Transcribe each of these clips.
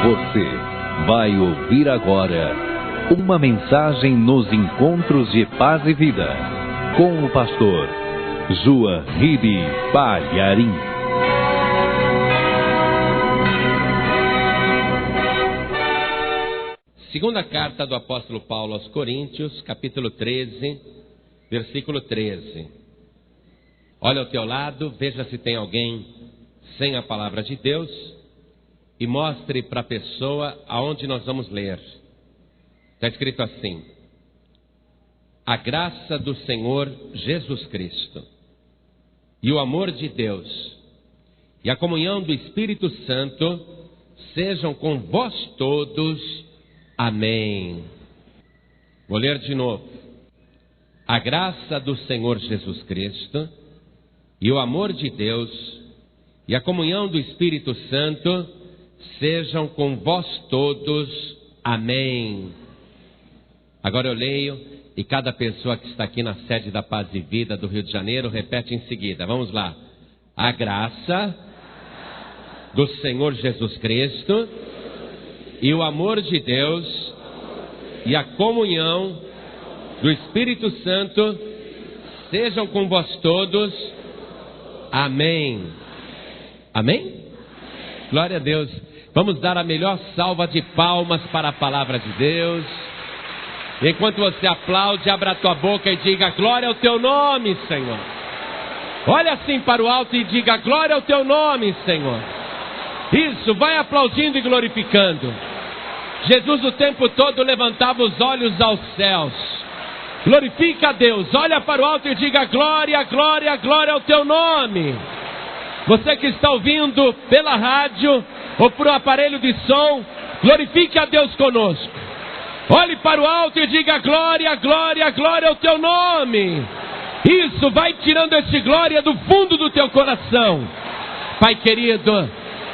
Você vai ouvir agora uma mensagem nos encontros de paz e vida com o pastor Joahide Palharim. Segunda carta do apóstolo Paulo aos Coríntios, capítulo 13, versículo 13. Olha ao teu lado, veja se tem alguém sem a palavra de Deus e mostre para a pessoa aonde nós vamos ler. Está escrito assim: a graça do Senhor Jesus Cristo e o amor de Deus e a comunhão do Espírito Santo sejam com vós todos. Amém. Vou ler de novo. A graça do Senhor Jesus Cristo e o amor de Deus e a comunhão do Espírito Santo sejam com vós todos. Amém. Agora eu leio e cada pessoa que está aqui na sede da Paz e Vida do Rio de Janeiro repete em seguida. Vamos lá. A graça do Senhor Jesus Cristo e o amor de Deus e a comunhão do Espírito Santo sejam com vós todos. Amém. Amém? Glória a Deus. Vamos dar a melhor salva de palmas para a palavra de Deus. Enquanto você aplaude, abra a tua boca e diga: glória ao teu nome, Senhor. Olha assim para o alto e diga: glória ao teu nome, Senhor. Isso, vai aplaudindo e glorificando. Jesus o tempo todo levantava os olhos aos céus. Glorifica a Deus, olha para o alto e diga: glória, glória, glória ao teu nome. Você que está ouvindo pela rádio ou por um aparelho de som, glorifique a Deus conosco. Olhe para o alto e diga: glória, glória, glória ao teu nome. Isso, vai tirando esse glória do fundo do teu coração. Pai querido,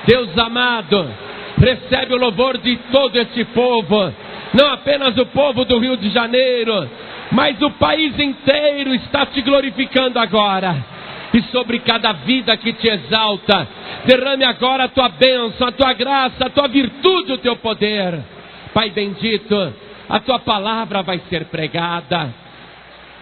Deus amado, recebe o louvor de todo esse povo, não apenas o povo do Rio de Janeiro, mas o país inteiro está te glorificando agora. E sobre cada vida que te exalta, derrame agora a tua bênção, a tua graça, a tua virtude, o teu poder. Pai bendito, a tua palavra vai ser pregada.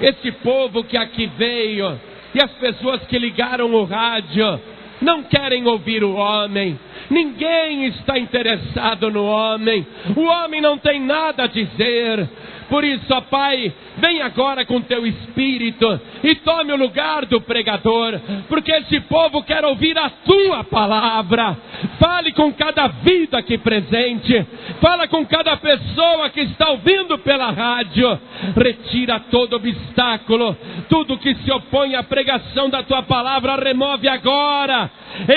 Esse povo que aqui veio e as pessoas que ligaram o rádio não querem ouvir o homem. Ninguém está interessado no homem. O homem não tem nada a dizer. Por isso, ó Pai, vem agora com teu Espírito e tome o lugar do pregador, porque esse povo quer ouvir a tua palavra. Fale com cada vida aqui presente, fala com cada pessoa que está ouvindo pela rádio. Retira todo obstáculo, tudo que se opõe à pregação da tua palavra, remove agora.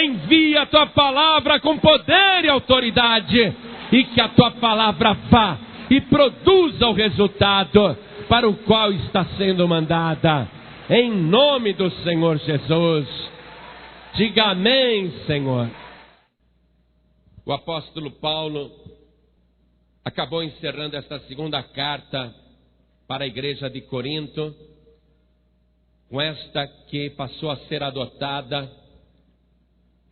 Envia a tua palavra com poder e autoridade, e que a tua palavra vá e produza o resultado para o qual está sendo mandada. Em nome do Senhor Jesus. Diga amém, Senhor. O apóstolo Paulo acabou encerrando esta segunda carta para a igreja de Corinto, com esta que passou a ser adotada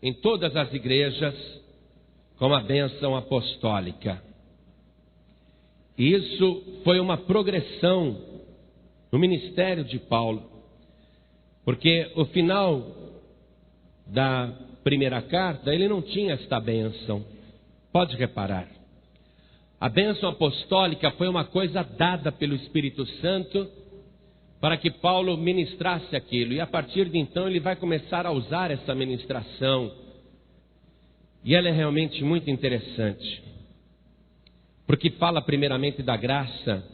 em todas as igrejas como a bênção apostólica. E isso foi uma progressão no ministério de Paulo, porque o final da primeira carta, ele não tinha esta bênção. Pode reparar, a bênção apostólica foi uma coisa dada pelo Espírito Santo para que Paulo ministrasse aquilo, e a partir de então ele vai começar a usar essa ministração, e ela é realmente muito interessante, porque fala primeiramente da graça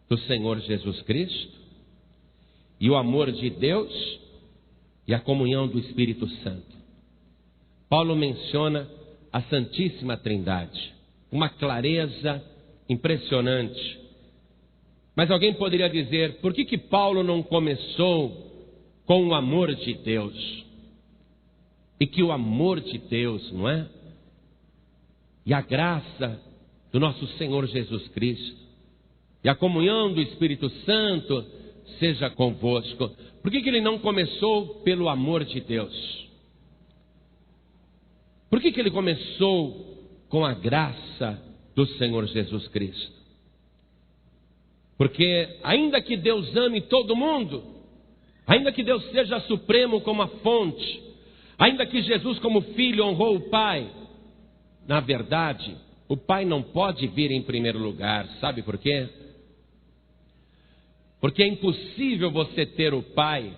do Senhor Jesus Cristo e o amor de Deus e a comunhão do Espírito Santo. Paulo menciona a Santíssima Trindade, uma clareza impressionante. Mas alguém poderia dizer: por que Paulo não começou com o amor de Deus? E que o amor de Deus, não é? E a graça do nosso Senhor Jesus Cristo e a comunhão do Espírito Santo seja convosco. Por que ele não começou pelo amor de Deus? Por que ele começou com a graça do Senhor Jesus Cristo. Porque ainda que Deus ame todo mundo, ainda que Deus seja supremo como a fonte, ainda que Jesus como filho honrou o Pai, na verdade, o Pai não pode vir em primeiro lugar. Sabe por quê? Porque é impossível você ter o Pai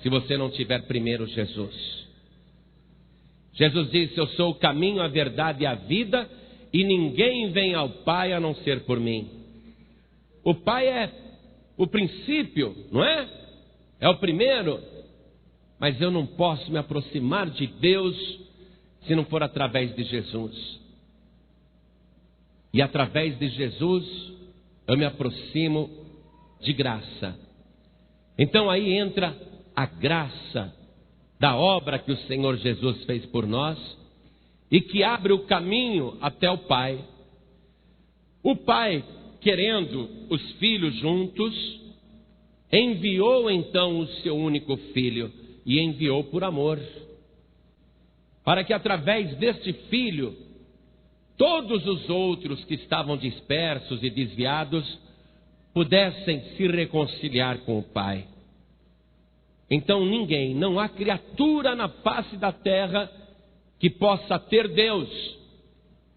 se você não tiver primeiro Jesus. Jesus disse: eu sou o caminho, a verdade e a vida, e ninguém vem ao Pai a não ser por mim. O Pai é o princípio, não é? É o primeiro. Mas eu não posso me aproximar de Deus se não for através de Jesus. E através de Jesus eu me aproximo de graça. Então aí entra a graça da obra que o Senhor Jesus fez por nós e que abre o caminho até o Pai. O Pai, querendo os filhos juntos, enviou então o seu único filho, e enviou por amor, para que através deste filho todos os outros que estavam dispersos e desviados pudessem se reconciliar com o Pai. Então ninguém, não há criatura na face da terra que possa ter Deus,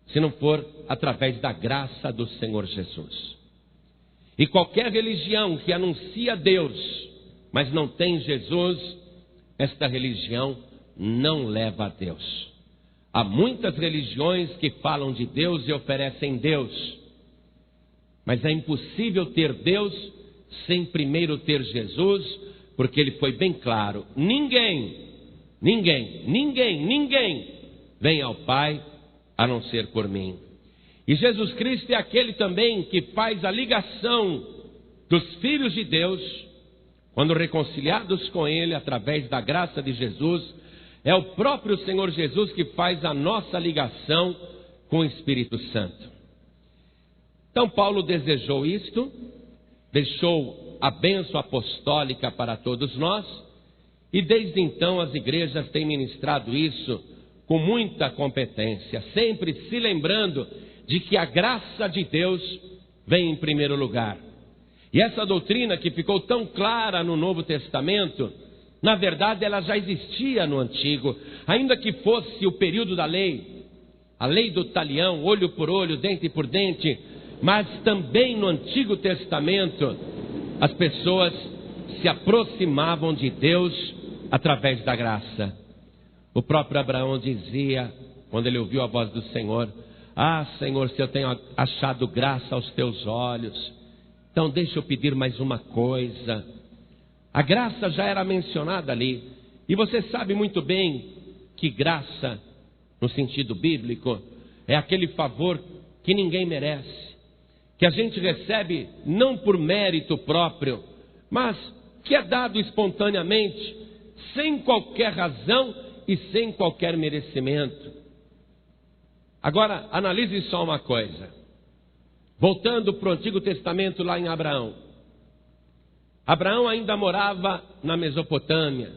se não for através da graça do Senhor Jesus. E qualquer religião que anuncia Deus, mas não tem Jesus, esta religião não leva a Deus. Há muitas religiões que falam de Deus e oferecem Deus, mas é impossível ter Deus sem primeiro ter Jesus, porque ele foi bem claro: ninguém vem ao Pai a não ser por mim. E Jesus Cristo é aquele também que faz a ligação dos filhos de Deus, quando reconciliados com Ele através da graça de Jesus. É o próprio Senhor Jesus que faz a nossa ligação com o Espírito Santo. Então Paulo desejou isto, deixou a bênção apostólica para todos nós, e desde então as igrejas têm ministrado isso com muita competência, sempre se lembrando de que a graça de Deus vem em primeiro lugar. E essa doutrina que ficou tão clara no Novo Testamento, na verdade ela já existia no Antigo, ainda que fosse o período da lei, a lei do talião, olho por olho, dente por dente, mas também no Antigo Testamento as pessoas se aproximavam de Deus através da graça. O próprio Abraão dizia, quando ele ouviu a voz do Senhor: ah, Senhor, se eu tenho achado graça aos teus olhos, então deixa eu pedir mais uma coisa. A graça já era mencionada ali, e você sabe muito bem que graça, no sentido bíblico, é aquele favor que ninguém merece, que a gente recebe não por mérito próprio, mas que é dado espontaneamente, sem qualquer razão e sem qualquer merecimento. Agora, analise só uma coisa. Voltando para o Antigo Testamento, lá em Abraão. Abraão ainda morava na Mesopotâmia,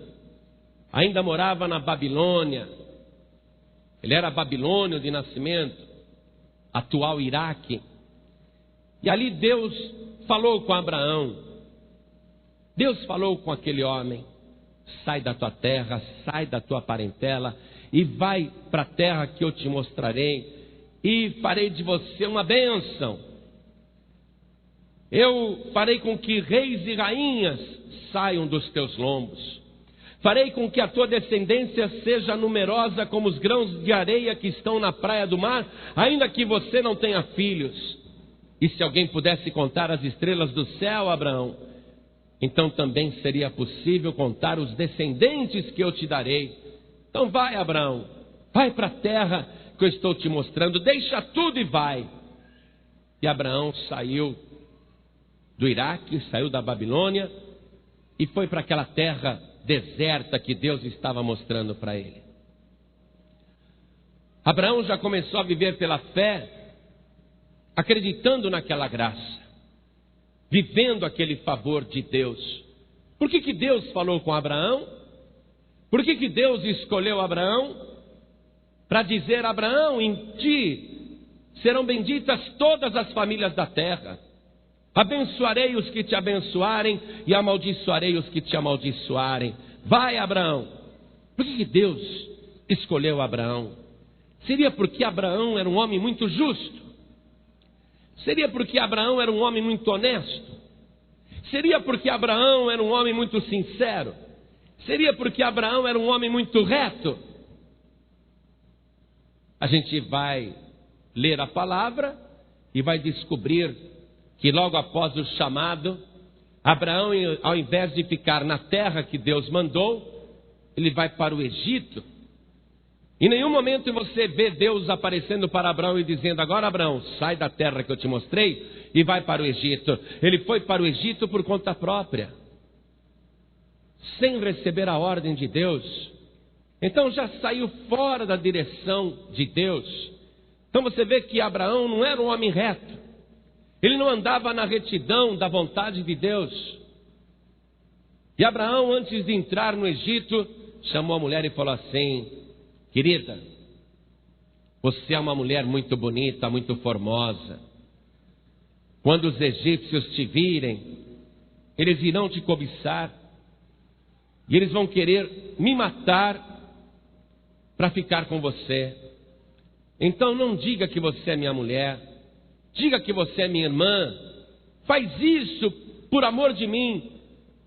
ainda morava na Babilônia. Ele era babilônio de nascimento, atual Iraque. E ali Deus falou com Abraão. Deus falou com aquele homem: sai da tua terra, sai da tua parentela e vai para a terra que eu te mostrarei, e farei de você uma bênção. Eu farei com que reis e rainhas saiam dos teus lombos. Farei com que a tua descendência seja numerosa como os grãos de areia que estão na praia do mar, ainda que você não tenha filhos. E se alguém pudesse contar as estrelas do céu, Abraão, então também seria possível contar os descendentes que eu te darei. Então vai, Abraão, vai para a terra que eu estou te mostrando, deixa tudo e vai. E Abraão saiu do Iraque, saiu da Babilônia e foi para aquela terra deserta que Deus estava mostrando para ele. Abraão já começou a viver pela fé, acreditando naquela graça, vivendo aquele favor de Deus. Por que Deus falou com Abraão? Por que Deus escolheu Abraão? Para dizer: Abraão, em ti serão benditas todas as famílias da terra. Abençoarei os que te abençoarem e amaldiçoarei os que te amaldiçoarem. Vai, Abraão. Por que Deus escolheu Abraão? Seria porque Abraão era um homem muito justo? Seria porque Abraão era um homem muito honesto? Seria porque Abraão era um homem muito sincero? Seria porque Abraão era um homem muito reto? A gente vai ler a palavra e vai descobrir que logo após o chamado, Abraão, ao invés de ficar na terra que Deus mandou, ele vai para o Egito. Em nenhum momento você vê Deus aparecendo para Abraão e dizendo: agora, Abraão, sai da terra que eu te mostrei e vai para o Egito. Ele foi para o Egito por conta própria, sem receber a ordem de Deus. Então já saiu fora da direção de Deus. Então você vê que Abraão não era um homem reto. Ele não andava na retidão da vontade de Deus. E Abraão, antes de entrar no Egito, chamou a mulher e falou assim: querida, você é uma mulher muito bonita, muito formosa. Quando os egípcios te virem, eles irão te cobiçar. E eles vão querer me matar para ficar com você. Então não diga que você é minha mulher. Diga que você é minha irmã. Faz isso por amor de mim,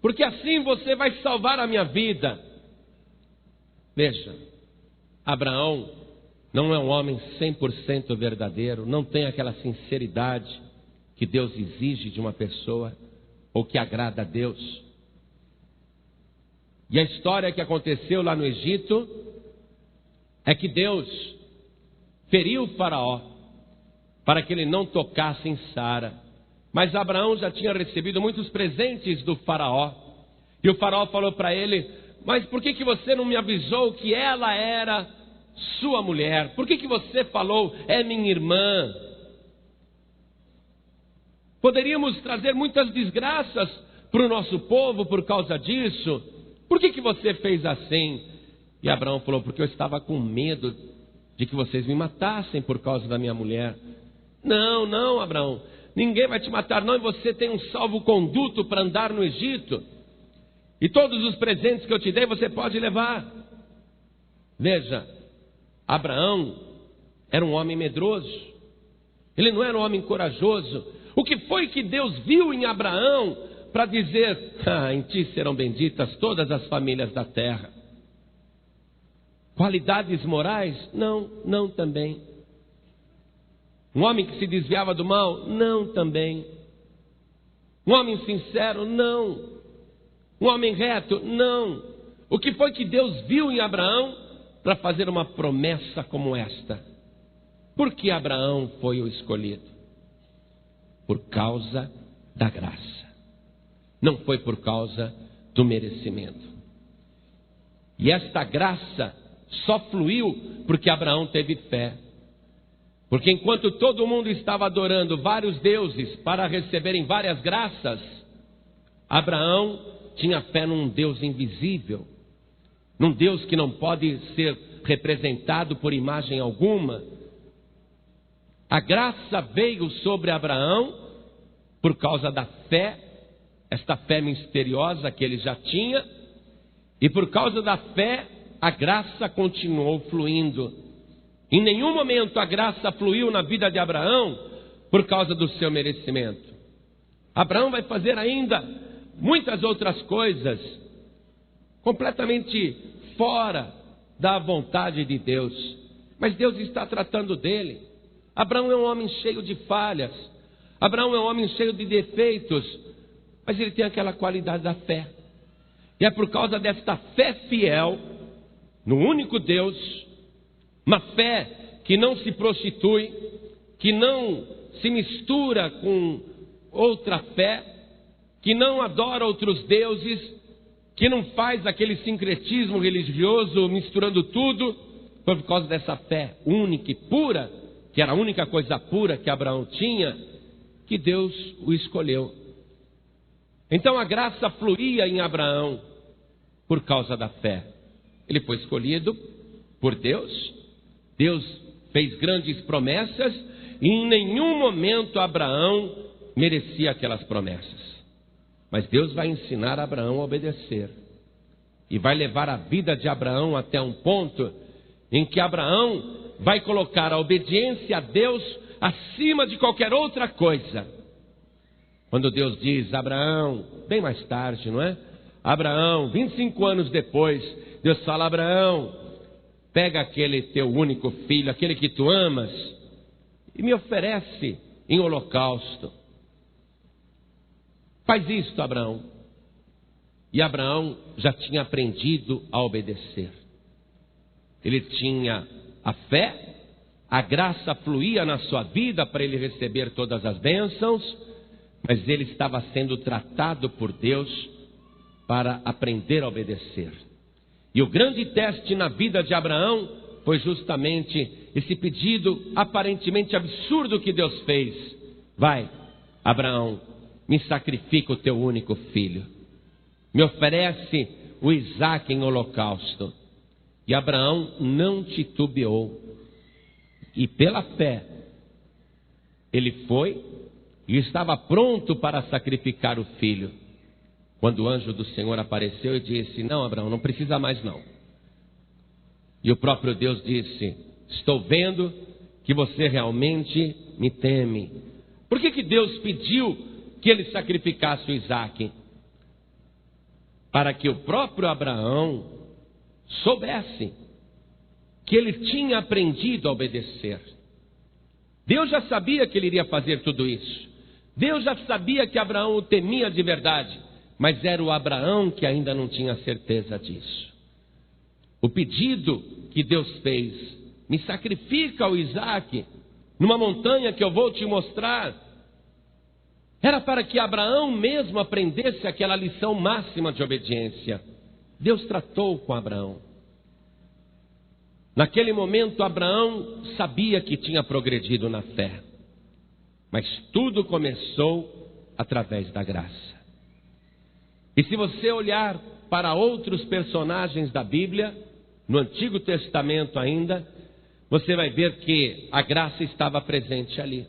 porque assim você vai salvar a minha vida. Veja, Abraão não é um homem 100% verdadeiro, não tem aquela sinceridade que Deus exige de uma pessoa, ou que agrada a Deus. E a história que aconteceu lá no Egito é que Deus feriu o faraó para que ele não tocasse em Sara. Mas Abraão já tinha recebido muitos presentes do faraó. E o faraó falou para ele: mas por que você não me avisou que ela era sua mulher? Por que você falou, é minha irmã? Poderíamos trazer muitas desgraças para o nosso povo por causa disso. Por que você fez assim? E Abraão falou: porque eu estava com medo de que vocês me matassem por causa da minha mulher. Não, não, Abraão, ninguém vai te matar não, e você tem um salvo-conduto para andar no Egito. E todos os presentes que eu te dei você pode levar. Veja, Abraão era um homem medroso. Ele não era um homem corajoso. O que foi que Deus viu em Abraão para dizer: em ti serão benditas todas as famílias da terra? Qualidades morais? Não, não também. Um homem que se desviava do mal? Não também. Um homem sincero? Não. Um homem reto? Não. O que foi que Deus viu em Abraão para fazer uma promessa como esta? Por que Abraão foi o escolhido? Por causa da graça. Não foi por causa do merecimento. E esta graça só fluiu porque Abraão teve fé. Porque enquanto todo mundo estava adorando vários deuses para receberem várias graças, Abraão tinha fé num Deus invisível, num Deus que não pode ser representado por imagem alguma. A graça veio sobre Abraão por causa da fé, esta fé misteriosa que ele já tinha, e por causa da fé, a graça continuou fluindo. Em nenhum momento a graça fluiu na vida de Abraão por causa do seu merecimento. Abraão vai fazer ainda muitas outras coisas completamente fora da vontade de Deus, mas Deus está tratando dele. Abraão é um homem cheio de falhas, Abraão é um homem cheio de defeitos, mas ele tem aquela qualidade da fé. E é por causa desta fé fiel no único Deus, uma fé que não se prostitui, que não se mistura com outra fé, que não adora outros deuses, que não faz aquele sincretismo religioso misturando tudo. Foi por causa dessa fé única e pura, que era a única coisa pura que Abraão tinha, que Deus o escolheu. Então a graça fluía em Abraão por causa da fé. Ele foi escolhido por Deus. Deus fez grandes promessas e em nenhum momento Abraão merecia aquelas promessas. Mas Deus vai ensinar Abraão a obedecer. E vai levar a vida de Abraão até um ponto em que Abraão vai colocar a obediência a Deus acima de qualquer outra coisa. Quando Deus diz, Abraão, bem mais tarde, não é? Abraão, 25 anos depois, Deus fala, Abraão, pega aquele teu único filho, aquele que tu amas, e me oferece em holocausto. Faz isto, Abraão. E Abraão já tinha aprendido a obedecer. Ele tinha a fé, a graça fluía na sua vida para ele receber todas as bênçãos, mas ele estava sendo tratado por Deus para aprender a obedecer. E o grande teste na vida de Abraão foi justamente esse pedido aparentemente absurdo que Deus fez. Vai, Abraão, me sacrifica o teu único filho. Me oferece o Isaque em holocausto. E Abraão não titubeou. E pela fé, ele foi e estava pronto para sacrificar o filho. Quando o anjo do Senhor apareceu e disse, não, Abraão, não precisa mais não. E o próprio Deus disse, estou vendo que você realmente me teme. Por que Deus pediu que ele sacrificasse o Isaque? Para que o próprio Abraão soubesse que ele tinha aprendido a obedecer. Deus já sabia que ele iria fazer tudo isso. Deus já sabia que Abraão o temia de verdade, mas era o Abraão que ainda não tinha certeza disso. O pedido que Deus fez, me sacrifica o Isaque numa montanha que eu vou te mostrar, era para que Abraão mesmo aprendesse aquela lição máxima de obediência. Deus tratou com Abraão. Naquele momento, Abraão sabia que tinha progredido na fé. Mas tudo começou através da graça. E se você olhar para outros personagens da Bíblia, no Antigo Testamento ainda, você vai ver que a graça estava presente ali.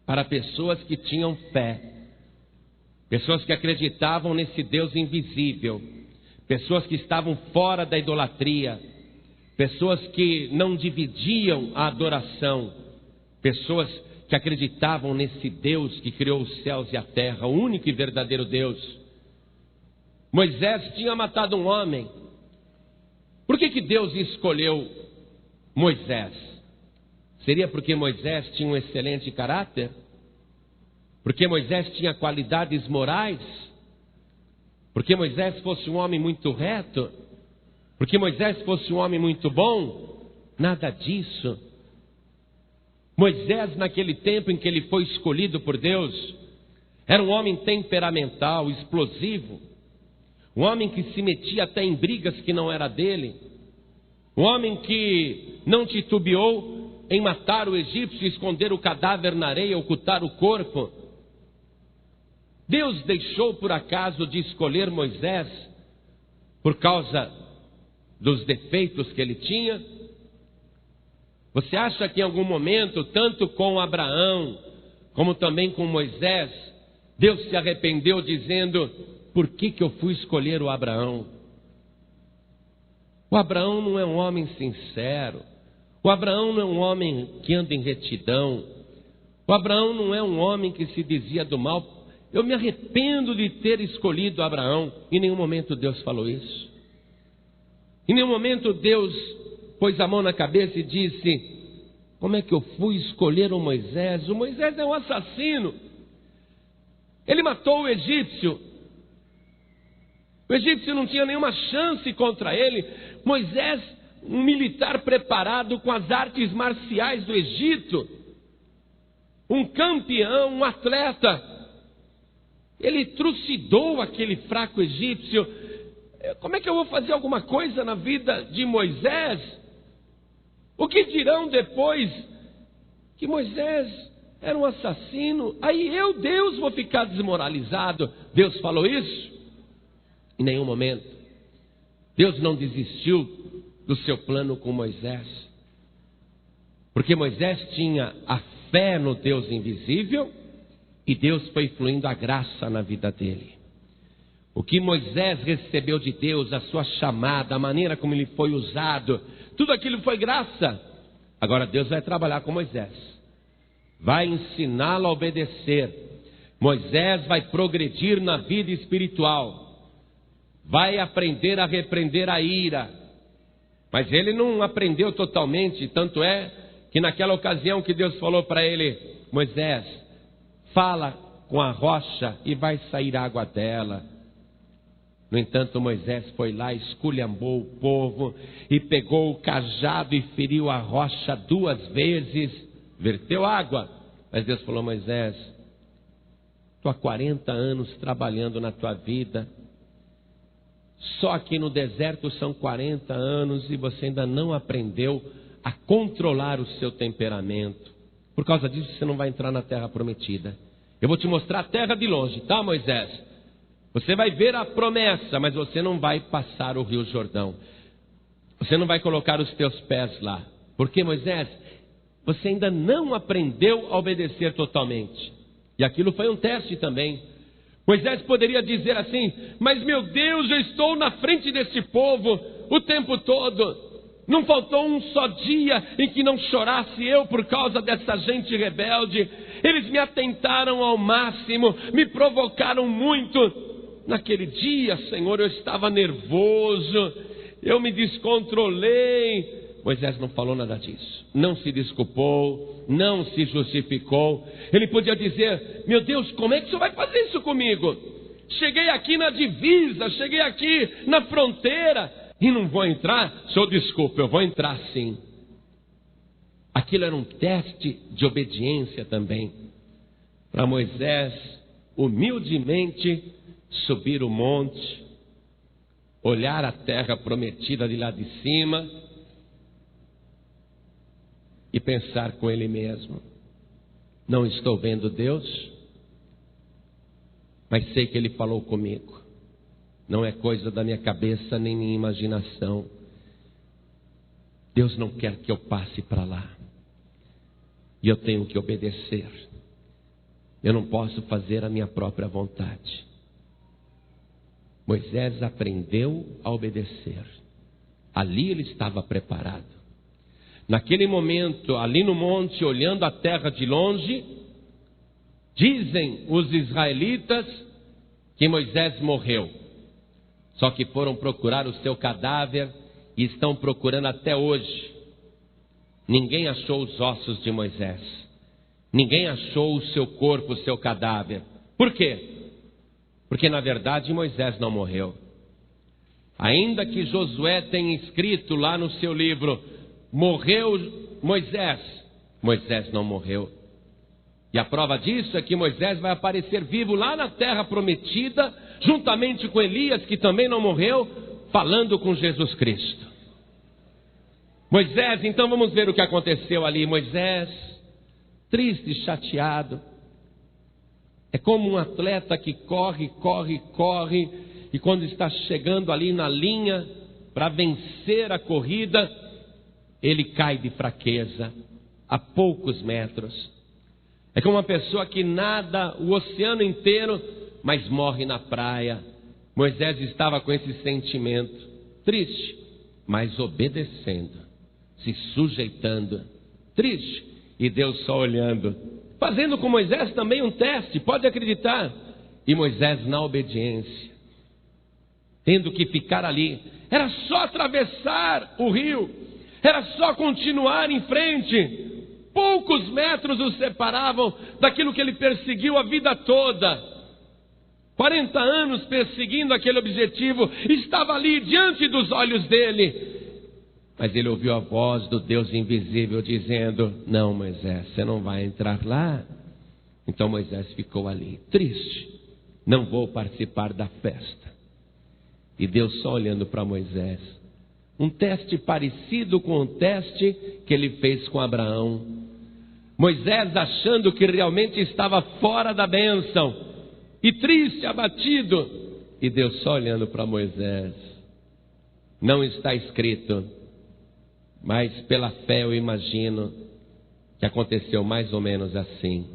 Para pessoas que tinham fé, pessoas que acreditavam nesse Deus invisível, pessoas que estavam fora da idolatria, pessoas que não dividiam a adoração, pessoas que acreditavam nesse Deus que criou os céus e a terra, o único e verdadeiro Deus. Moisés tinha matado um homem. Por que Deus escolheu Moisés? Seria porque Moisés tinha um excelente caráter? Porque Moisés tinha qualidades morais? Porque Moisés fosse um homem muito reto? Porque Moisés fosse um homem muito bom? Nada disso. Moisés, naquele tempo em que ele foi escolhido por Deus, era um homem temperamental, explosivo, um homem que se metia até em brigas que não era dele, um homem que não titubeou em matar o egípcio, esconder o cadáver na areia, ocultar o corpo. Deus deixou por acaso de escolher Moisés por causa dos defeitos que ele tinha? Você acha que em algum momento, tanto com Abraão, como também com Moisés, Deus se arrependeu dizendo, por que eu fui escolher o Abraão? O Abraão não é um homem sincero. O Abraão não é um homem que anda em retidão. O Abraão não é um homem que se desvia do mal. Eu me arrependo de ter escolhido Abraão. Em nenhum momento Deus falou isso. Em nenhum momento Deus pôs a mão na cabeça e disse, como é que eu fui escolher o Moisés? O Moisés é um assassino. Ele matou o egípcio. O egípcio não tinha nenhuma chance contra ele. Moisés, um militar preparado com as artes marciais do Egito, um campeão, um atleta, ele trucidou aquele fraco egípcio. Como é que eu vou fazer alguma coisa na vida de Moisés? O que dirão depois que Moisés era um assassino? Aí eu, Deus, vou ficar desmoralizado. Deus falou isso? Em nenhum momento. Deus não desistiu do seu plano com Moisés. Porque Moisés tinha a fé no Deus invisível e Deus foi fluindo a graça na vida dele. O que Moisés recebeu de Deus, a sua chamada, a maneira como ele foi usado, tudo aquilo foi graça. Agora Deus vai trabalhar com Moisés, vai ensiná-lo a obedecer. Moisés vai progredir na vida espiritual, vai aprender a repreender a ira. Mas ele não aprendeu totalmente, tanto é que naquela ocasião que Deus falou para ele: Moisés, fala com a rocha e vai sair água dela. No entanto, Moisés foi lá, esculhambou o povo e pegou o cajado e feriu a rocha 2 vezes, verteu água. Mas Deus falou: Moisés, estou há 40 anos trabalhando na tua vida, só aqui no deserto são 40 anos e você ainda não aprendeu a controlar o seu temperamento. Por causa disso você não vai entrar na terra prometida. Eu vou te mostrar a terra de longe, tá, Moisés? Você vai ver a promessa, mas você não vai passar o rio Jordão. Você não vai colocar os teus pés lá. Porque, Moisés, você ainda não aprendeu a obedecer totalmente. E aquilo foi um teste também. Moisés poderia dizer assim: mas meu Deus, eu estou na frente desse povo o tempo todo. Não faltou um só dia em que não chorasse eu por causa dessa gente rebelde. Eles me atentaram ao máximo, me provocaram muito. Naquele dia, Senhor, eu estava nervoso, eu me descontrolei. Moisés não falou nada disso, não se desculpou, não se justificou. Ele podia dizer: meu Deus, como é que o Senhor vai fazer isso comigo? Cheguei aqui na divisa, cheguei aqui na fronteira e não vou entrar? Senhor, desculpa, eu vou entrar sim. Aquilo era um teste de obediência também, para Moisés humildemente subir o monte, olhar a terra prometida de lá de cima e pensar com ele mesmo: não estou vendo Deus, mas sei que ele falou comigo. Não é coisa da minha cabeça nem minha imaginação. Deus não quer que eu passe para lá e eu tenho que obedecer. Eu não posso fazer a minha própria vontade. Moisés aprendeu a obedecer. Ali ele estava preparado. Naquele momento, ali no monte, olhando a terra de longe, dizem os israelitas que Moisés morreu. Só que foram procurar o seu cadáver e estão procurando até hoje. Ninguém achou os ossos de Moisés. Ninguém achou o seu corpo, o seu cadáver. Por quê? Porque na verdade Moisés não morreu. Ainda que Josué tenha escrito lá no seu livro: morreu Moisés, Moisés não morreu. E a prova disso é que Moisés vai aparecer vivo lá na terra prometida, juntamente com Elias, que também não morreu, falando com Jesus Cristo. Moisés, então vamos ver o que aconteceu ali. Moisés, triste, chateado. É como um atleta que corre, e quando está chegando ali na linha para vencer a corrida, ele cai de fraqueza a poucos metros. É como uma pessoa que nada o oceano inteiro, mas morre na praia. Moisés estava com esse sentimento, triste, mas obedecendo, se sujeitando, triste, e Deus só olhando. Fazendo com Moisés também um teste, pode acreditar. E Moisés na obediência, tendo que ficar ali. Era só atravessar o rio, era só continuar em frente. Poucos metros o separavam daquilo que ele perseguiu a vida toda. 40 anos perseguindo aquele objetivo, estava ali diante dos olhos dele. Mas ele ouviu a voz do Deus invisível dizendo: não, Moisés, você não vai entrar lá. Então Moisés ficou ali, triste. Não vou participar da festa. E Deus só olhando para Moisés. Um teste parecido com o teste que ele fez com Abraão. Moisés achando que realmente estava fora da bênção. E triste, abatido. E Deus só olhando para Moisés. Não está escrito, mas pela fé eu imagino que aconteceu mais ou menos assim.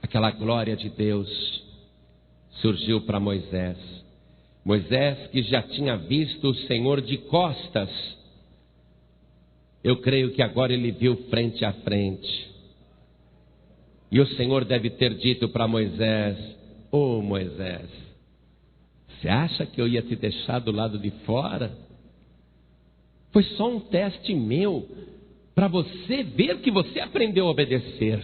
Aquela glória de Deus surgiu para Moisés. Moisés, que já tinha visto o Senhor de costas, eu creio que agora ele viu frente a frente. E o Senhor deve ter dito para Moisés: ô Moisés, você acha que eu ia te deixar do lado de fora? Foi só um teste meu, para você ver que você aprendeu a obedecer.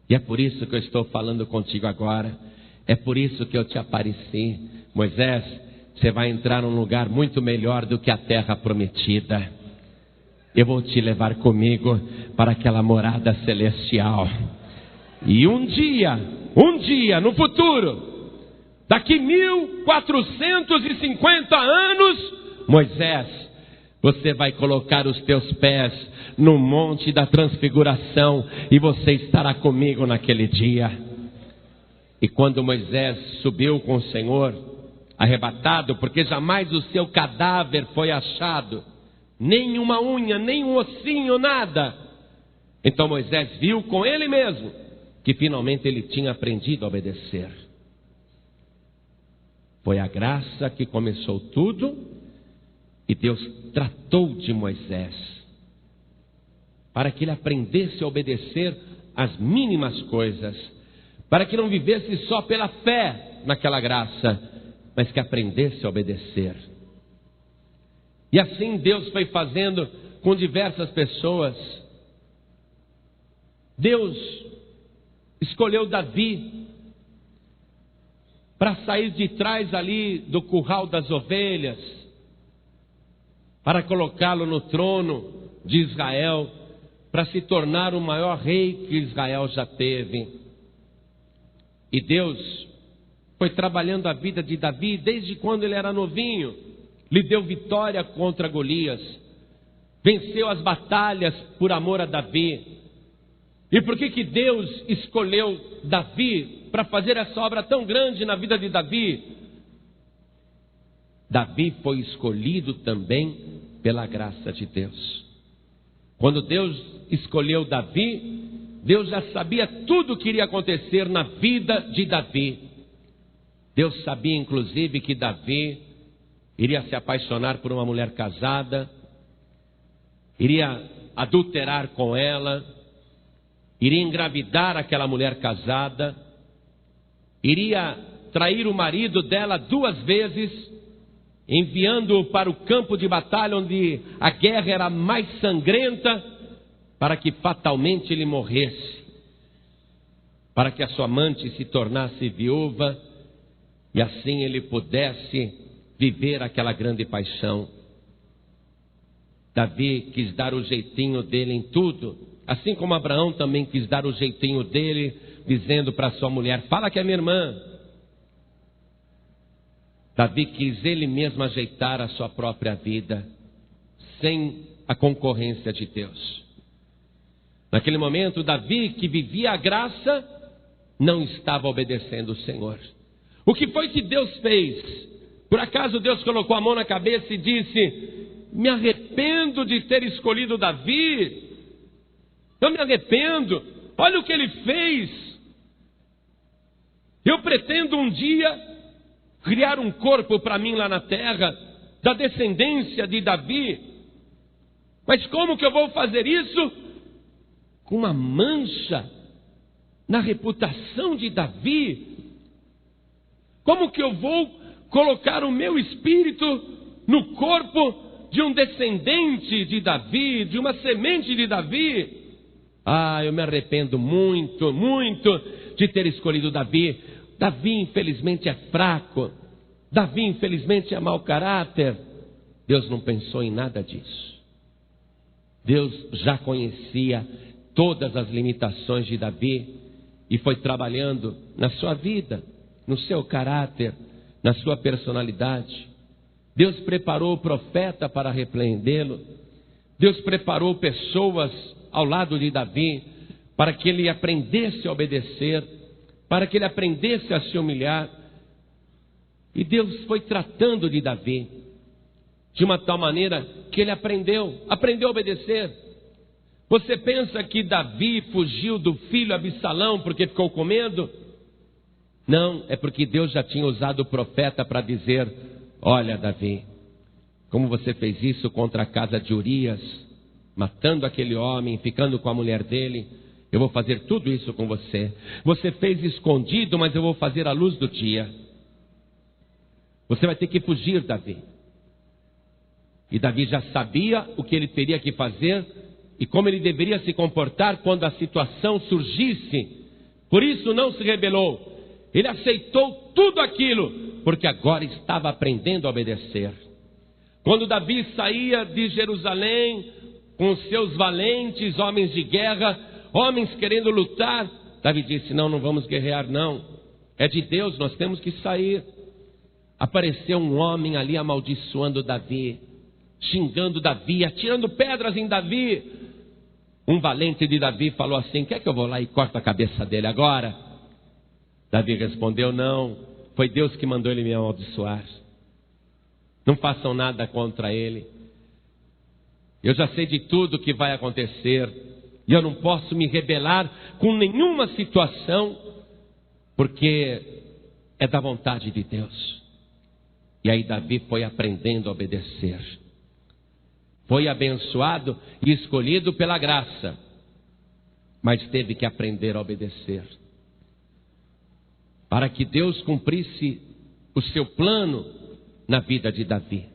E é por isso que eu estou falando contigo agora. É por isso que eu te apareci. Moisés, você vai entrar num lugar muito melhor do que a terra prometida. Eu vou te levar comigo para aquela morada celestial. E um dia, no futuro, daqui 1450 anos, Moisés, você vai colocar os teus pés no monte da transfiguração e você estará comigo naquele dia. E quando Moisés subiu com o Senhor, arrebatado, porque jamais o seu cadáver foi achado, nem uma unha, nem um ossinho, nada. Então Moisés viu com ele mesmo que finalmente ele tinha aprendido a obedecer. Foi a graça que começou tudo, e Deus tratou de Moisés para que ele aprendesse a obedecer às mínimas coisas, para que não vivesse só pela fé naquela graça, mas que aprendesse a obedecer. E assim Deus foi fazendo com diversas pessoas. Deus escolheu Davi para sair de trás ali do curral das ovelhas, para colocá-lo no trono de Israel, para se tornar o maior rei que Israel já teve. E Deus foi trabalhando a vida de Davi desde quando ele era novinho. Lhe deu vitória contra Golias, venceu as batalhas por amor a Davi. E por que Deus escolheu Davi para fazer essa obra tão grande na vida de Davi? Davi foi escolhido também pela graça de Deus. Quando Deus escolheu Davi, Deus já sabia tudo o que iria acontecer na vida de Davi. Deus sabia inclusive que Davi iria se apaixonar por uma mulher casada, iria adulterar com ela, iria engravidar aquela mulher casada, iria trair o marido dela 2 vezes, enviando-o para o campo de batalha onde a guerra era mais sangrenta, para que fatalmente ele morresse, para que a sua amante se tornasse viúva e assim ele pudesse viver aquela grande paixão. Davi quis dar o jeitinho dele em tudo, assim como Abraão também quis dar o jeitinho dele, dizendo para sua mulher: fala que é minha irmã. Davi quis ele mesmo ajeitar a sua própria vida, sem a concorrência de Deus. Naquele momento, Davi, que vivia a graça, não estava obedecendo o Senhor. O que foi que Deus fez? Por acaso Deus colocou a mão na cabeça e disse: me arrependo de ter escolhido Davi? Eu me arrependo, olha o que ele fez. Eu pretendo um dia criar um corpo para mim lá na terra, da descendência de Davi. Mas como que eu vou fazer isso? Com uma mancha na reputação de Davi? Como que eu vou colocar o meu espírito no corpo de um descendente de Davi, de uma semente de Davi? Eu me arrependo muito, muito de ter escolhido Davi. Davi infelizmente é fraco, Davi infelizmente é mau caráter. Deus não pensou em nada disso. Deus já conhecia todas as limitações de Davi e foi trabalhando na sua vida, no seu caráter, na sua personalidade. Deus preparou o profeta para repreendê-lo. Deus preparou pessoas ao lado de Davi para que ele aprendesse a obedecer, para que ele aprendesse a se humilhar. E Deus foi tratando de Davi de uma tal maneira que ele aprendeu a obedecer. Você pensa que Davi fugiu do filho Absalão porque ficou com medo? Não, é porque Deus já tinha usado o profeta para dizer: olha, Davi, como você fez isso contra a casa de Urias, matando aquele homem, ficando com a mulher dele, eu vou fazer tudo isso com você. Você fez escondido, mas eu vou fazer à luz do dia. Você vai ter que fugir, Davi. E Davi já sabia o que ele teria que fazer e como ele deveria se comportar quando a situação surgisse. Por isso não se rebelou. Ele aceitou tudo aquilo, porque agora estava aprendendo a obedecer. Quando Davi saía de Jerusalém com seus valentes homens de guerra, homens querendo lutar, Davi disse: não vamos guerrear não, é de Deus, nós temos que sair. Apareceu um homem ali amaldiçoando Davi, xingando Davi, atirando pedras em Davi. Um valente de Davi falou assim: quer que eu vou lá e corto a cabeça dele agora? Davi respondeu: não, foi Deus que mandou ele me amaldiçoar. Não façam nada contra ele. Eu já sei de tudo que vai acontecer, e eu não posso me rebelar com nenhuma situação, porque é da vontade de Deus. E aí Davi foi aprendendo a obedecer. Foi abençoado e escolhido pela graça, mas teve que aprender a obedecer, para que Deus cumprisse o seu plano na vida de Davi.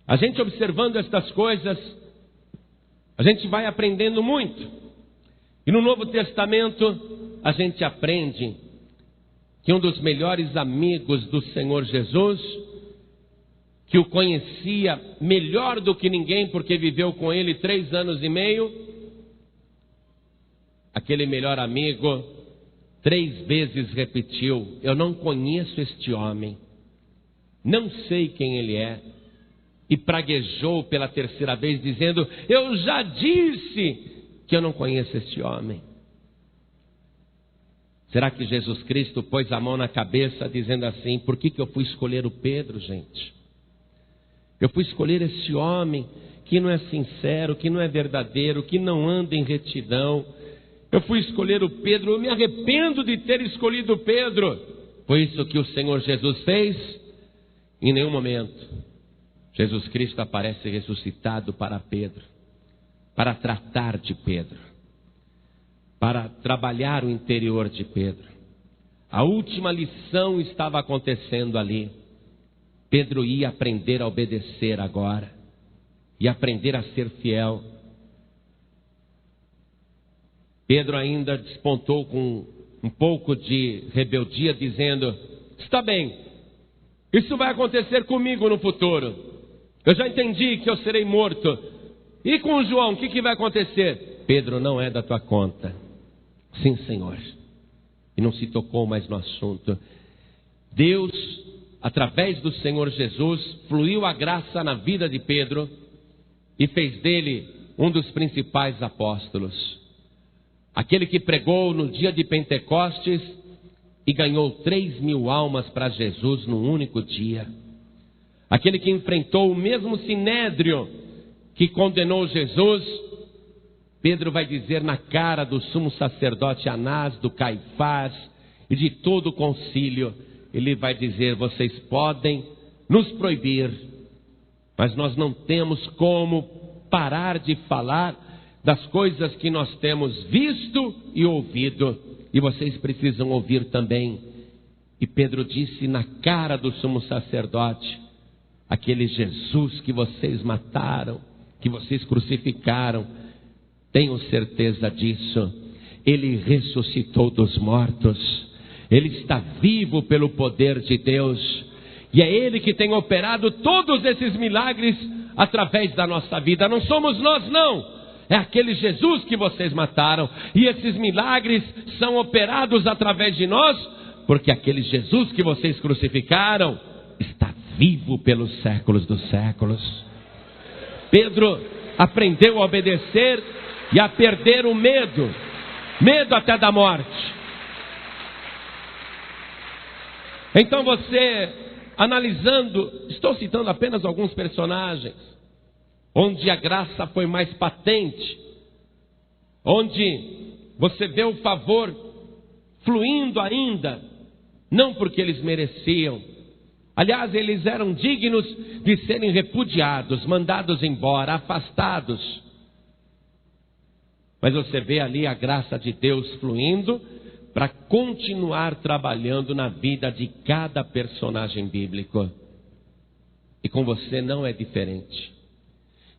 A gente observando estas coisas, a gente vai aprendendo muito. E no Novo Testamento, a gente aprende que um dos melhores amigos do Senhor Jesus, que o conhecia melhor do que ninguém, porque viveu com ele 3 anos e meio, aquele melhor amigo 3 vezes repetiu: eu não conheço este homem, não sei quem ele é. E praguejou pela 3ª vez, dizendo: eu já disse que eu não conheço este homem. Será que Jesus Cristo pôs a mão na cabeça dizendo assim: por que eu fui escolher o Pedro, gente? Eu fui escolher esse homem que não é sincero, que não é verdadeiro, que não anda em retidão. Eu fui escolher o Pedro, eu me arrependo de ter escolhido o Pedro. Foi isso que o Senhor Jesus fez? Em nenhum momento. Jesus Cristo aparece ressuscitado para Pedro, para tratar de Pedro, para trabalhar o interior de Pedro. A última lição estava acontecendo ali. Pedro ia aprender a obedecer agora, e aprender a ser fiel. Pedro ainda despontou com um pouco de rebeldia, dizendo: está bem, isso vai acontecer comigo no futuro. Eu já entendi que eu serei morto. E com João, o que vai acontecer? Pedro, não é da tua conta. Sim, Senhor. E não se tocou mais no assunto. Deus, através do Senhor Jesus, fluiu a graça na vida de Pedro e fez dele um dos principais apóstolos. Aquele que pregou no dia de Pentecostes e ganhou 3.000 almas para Jesus num único dia. Aquele que enfrentou o mesmo sinédrio que condenou Jesus. Pedro vai dizer na cara do sumo sacerdote Anás, do Caifás e de todo o concílio, ele vai dizer: vocês podem nos proibir, mas nós não temos como parar de falar das coisas que nós temos visto e ouvido, e vocês precisam ouvir também. E Pedro disse na cara do sumo sacerdote: aquele Jesus que vocês mataram, que vocês crucificaram, tenho certeza disso, ele ressuscitou dos mortos, ele está vivo pelo poder de Deus, e é ele que tem operado todos esses milagres através da nossa vida. Não somos nós, não, é aquele Jesus que vocês mataram, e esses milagres são operados através de nós, porque aquele Jesus que vocês crucificaram está vivo pelos séculos dos séculos. Pedro aprendeu a obedecer e a perder o medo até da morte. Então você, analisando, estou citando apenas alguns personagens, onde a graça foi mais patente, onde você vê o favor fluindo ainda, não porque eles mereciam. Aliás, eles eram dignos de serem repudiados, mandados embora, afastados. Mas você vê ali a graça de Deus fluindo para continuar trabalhando na vida de cada personagem bíblico. E com você não é diferente.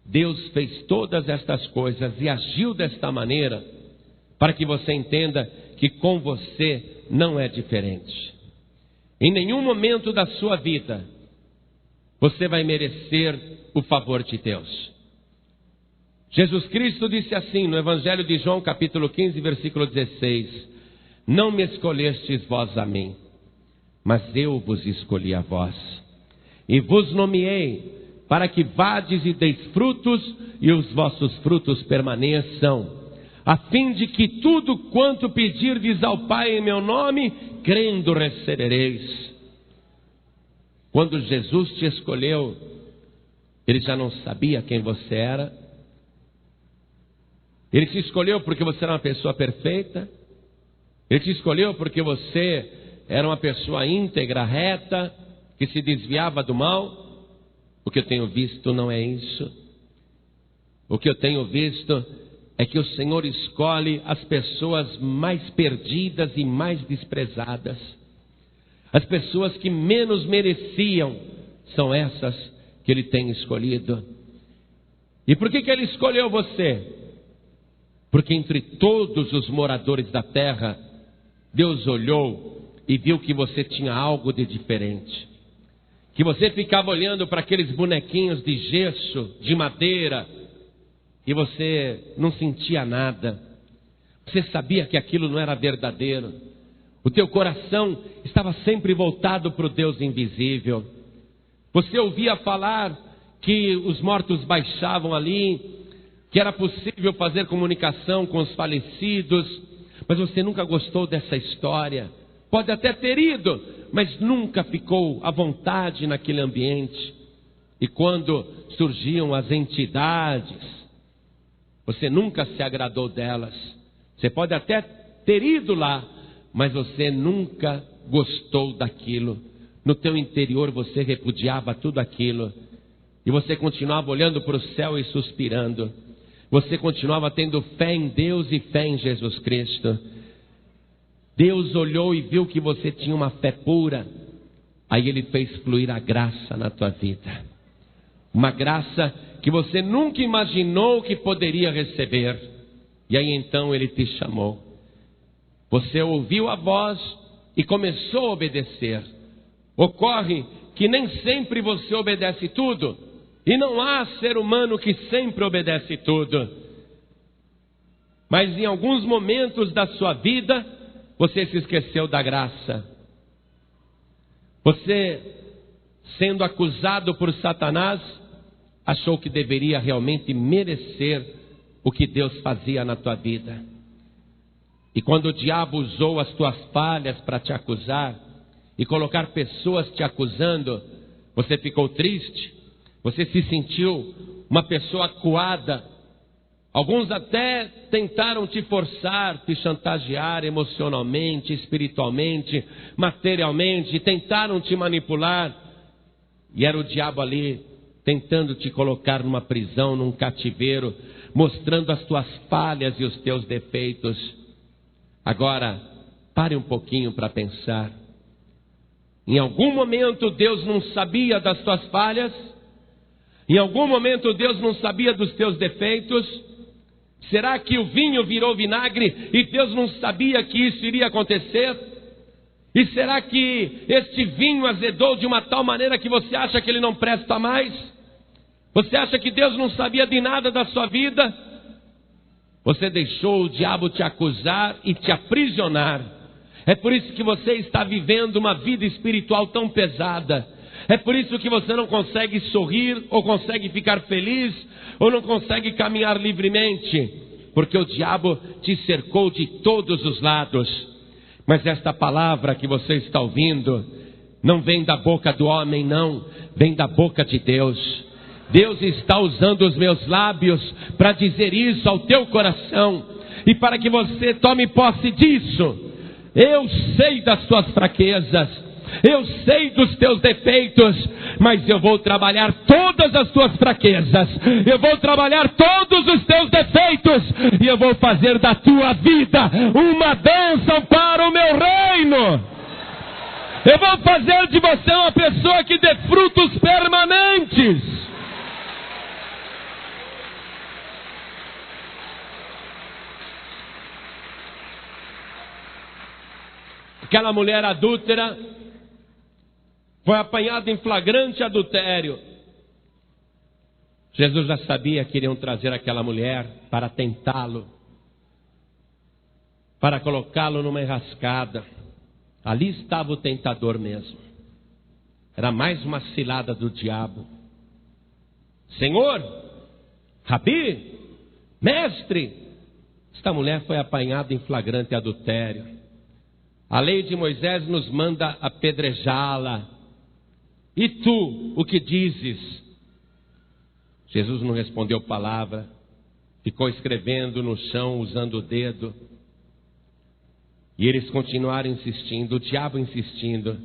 Deus fez todas estas coisas e agiu desta maneira para que você entenda que com você não é diferente. Em nenhum momento da sua vida você vai merecer o favor de Deus. Jesus Cristo disse assim no Evangelho de João, capítulo 15, versículo 16: não me escolhestes vós a mim, mas eu vos escolhi a vós, e vos nomeei para que vades e deis frutos, e os vossos frutos permaneçam, a fim de que tudo quanto pedirdes ao Pai em meu nome, crendo recebereis. Quando Jesus te escolheu, Ele já não sabia quem você era. Ele te escolheu porque você era uma pessoa perfeita. Ele te escolheu porque você era uma pessoa íntegra, reta, que se desviava do mal. O que eu tenho visto não é isso. O que eu tenho visto é que o Senhor escolhe as pessoas mais perdidas e mais desprezadas. As pessoas que menos mereciam são essas que Ele tem escolhido. E por que Ele escolheu você? Porque entre todos os moradores da terra, Deus olhou e viu que você tinha algo de diferente. Que você ficava olhando para aqueles bonequinhos de gesso, de madeira, e você não sentia nada. Você sabia que aquilo não era verdadeiro. O teu coração estava sempre voltado para o Deus invisível. Você ouvia falar que os mortos baixavam ali, que era possível fazer comunicação com os falecidos, mas você nunca gostou dessa história. Pode até ter ido, mas nunca ficou à vontade naquele ambiente. E quando surgiam as entidades, você nunca se agradou delas. Você pode até ter ido lá, mas você nunca gostou daquilo. No teu interior você repudiava tudo aquilo. E você continuava olhando para o céu e suspirando. Você continuava tendo fé em Deus e fé em Jesus Cristo. Deus olhou e viu que você tinha uma fé pura. Aí Ele fez fluir a graça na tua vida. Uma graça que você nunca imaginou que poderia receber. E aí então Ele te chamou. Você ouviu a voz e começou a obedecer. Ocorre que nem sempre você obedece tudo. E não há ser humano que sempre obedece tudo. Mas em alguns momentos da sua vida, você se esqueceu da graça. Você, sendo acusado por Satanás, achou que deveria realmente merecer o que Deus fazia na tua vida. E quando o diabo usou as tuas falhas para te acusar e colocar pessoas te acusando, você ficou triste, você se sentiu uma pessoa acuada. Alguns até tentaram te forçar, te chantagear emocionalmente, espiritualmente, materialmente, tentaram te manipular. E era o diabo ali tentando te colocar numa prisão, num cativeiro, mostrando as tuas falhas e os teus defeitos. Agora, pare um pouquinho para pensar. Em algum momento Deus não sabia das tuas falhas? Em algum momento Deus não sabia dos teus defeitos? Será que o vinho virou vinagre e Deus não sabia que isso iria acontecer? E será que este vinho azedou de uma tal maneira que você acha que ele não presta mais? Você acha que Deus não sabia de nada da sua vida? Você deixou o diabo te acusar e te aprisionar. É por isso que você está vivendo uma vida espiritual tão pesada. É por isso que você não consegue sorrir, ou consegue ficar feliz, ou não consegue caminhar livremente. Porque o diabo te cercou de todos os lados. Mas esta palavra que você está ouvindo, não vem da boca do homem, não. Vem da boca de Deus. Deus está usando os meus lábios para dizer isso ao teu coração e para que você tome posse disso. Eu sei das tuas fraquezas, eu sei dos teus defeitos, mas eu vou trabalhar todas as tuas fraquezas, eu vou trabalhar todos os teus defeitos, e eu vou fazer da tua vida uma bênção para o meu reino. Eu vou fazer de você uma pessoa que dê frutos permanentes. Aquela mulher adúltera foi apanhada em flagrante adultério. Jesus já sabia que iriam trazer aquela mulher para tentá-lo, para colocá-lo numa enrascada. Ali estava o tentador mesmo. Era mais uma cilada do diabo. Senhor, Rabi, mestre, esta mulher foi apanhada em flagrante adultério. A lei de Moisés nos manda apedrejá-la. E tu, o que dizes? Jesus não respondeu palavra, ficou escrevendo no chão, usando o dedo. E eles continuaram insistindo, o diabo insistindo.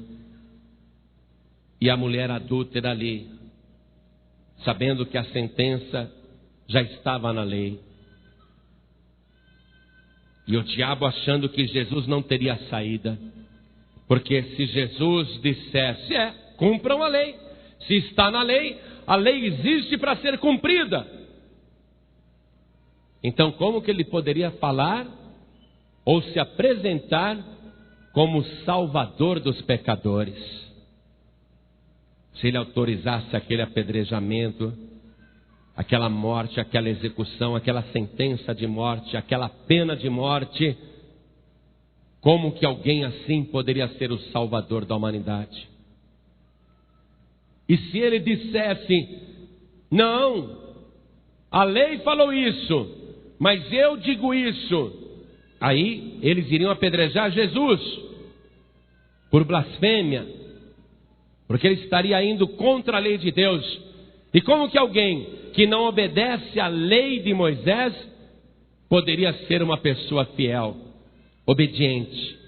E a mulher adúltera ali, sabendo que a sentença já estava na lei. E o diabo achando que Jesus não teria saída. Porque se Jesus dissesse, cumpram a lei. Se está na lei, a lei existe para ser cumprida. Então como que ele poderia falar ou se apresentar como salvador dos pecadores? Se ele autorizasse aquele apedrejamento, aquela morte, aquela execução, aquela sentença de morte, aquela pena de morte, como que alguém assim poderia ser o salvador da humanidade? E se ele dissesse, não, a lei falou isso, mas eu digo isso, aí eles iriam apedrejar Jesus por blasfêmia, porque ele estaria indo contra a lei de Deus. E como que alguém que não obedece à lei de Moisés poderia ser uma pessoa fiel, obediente?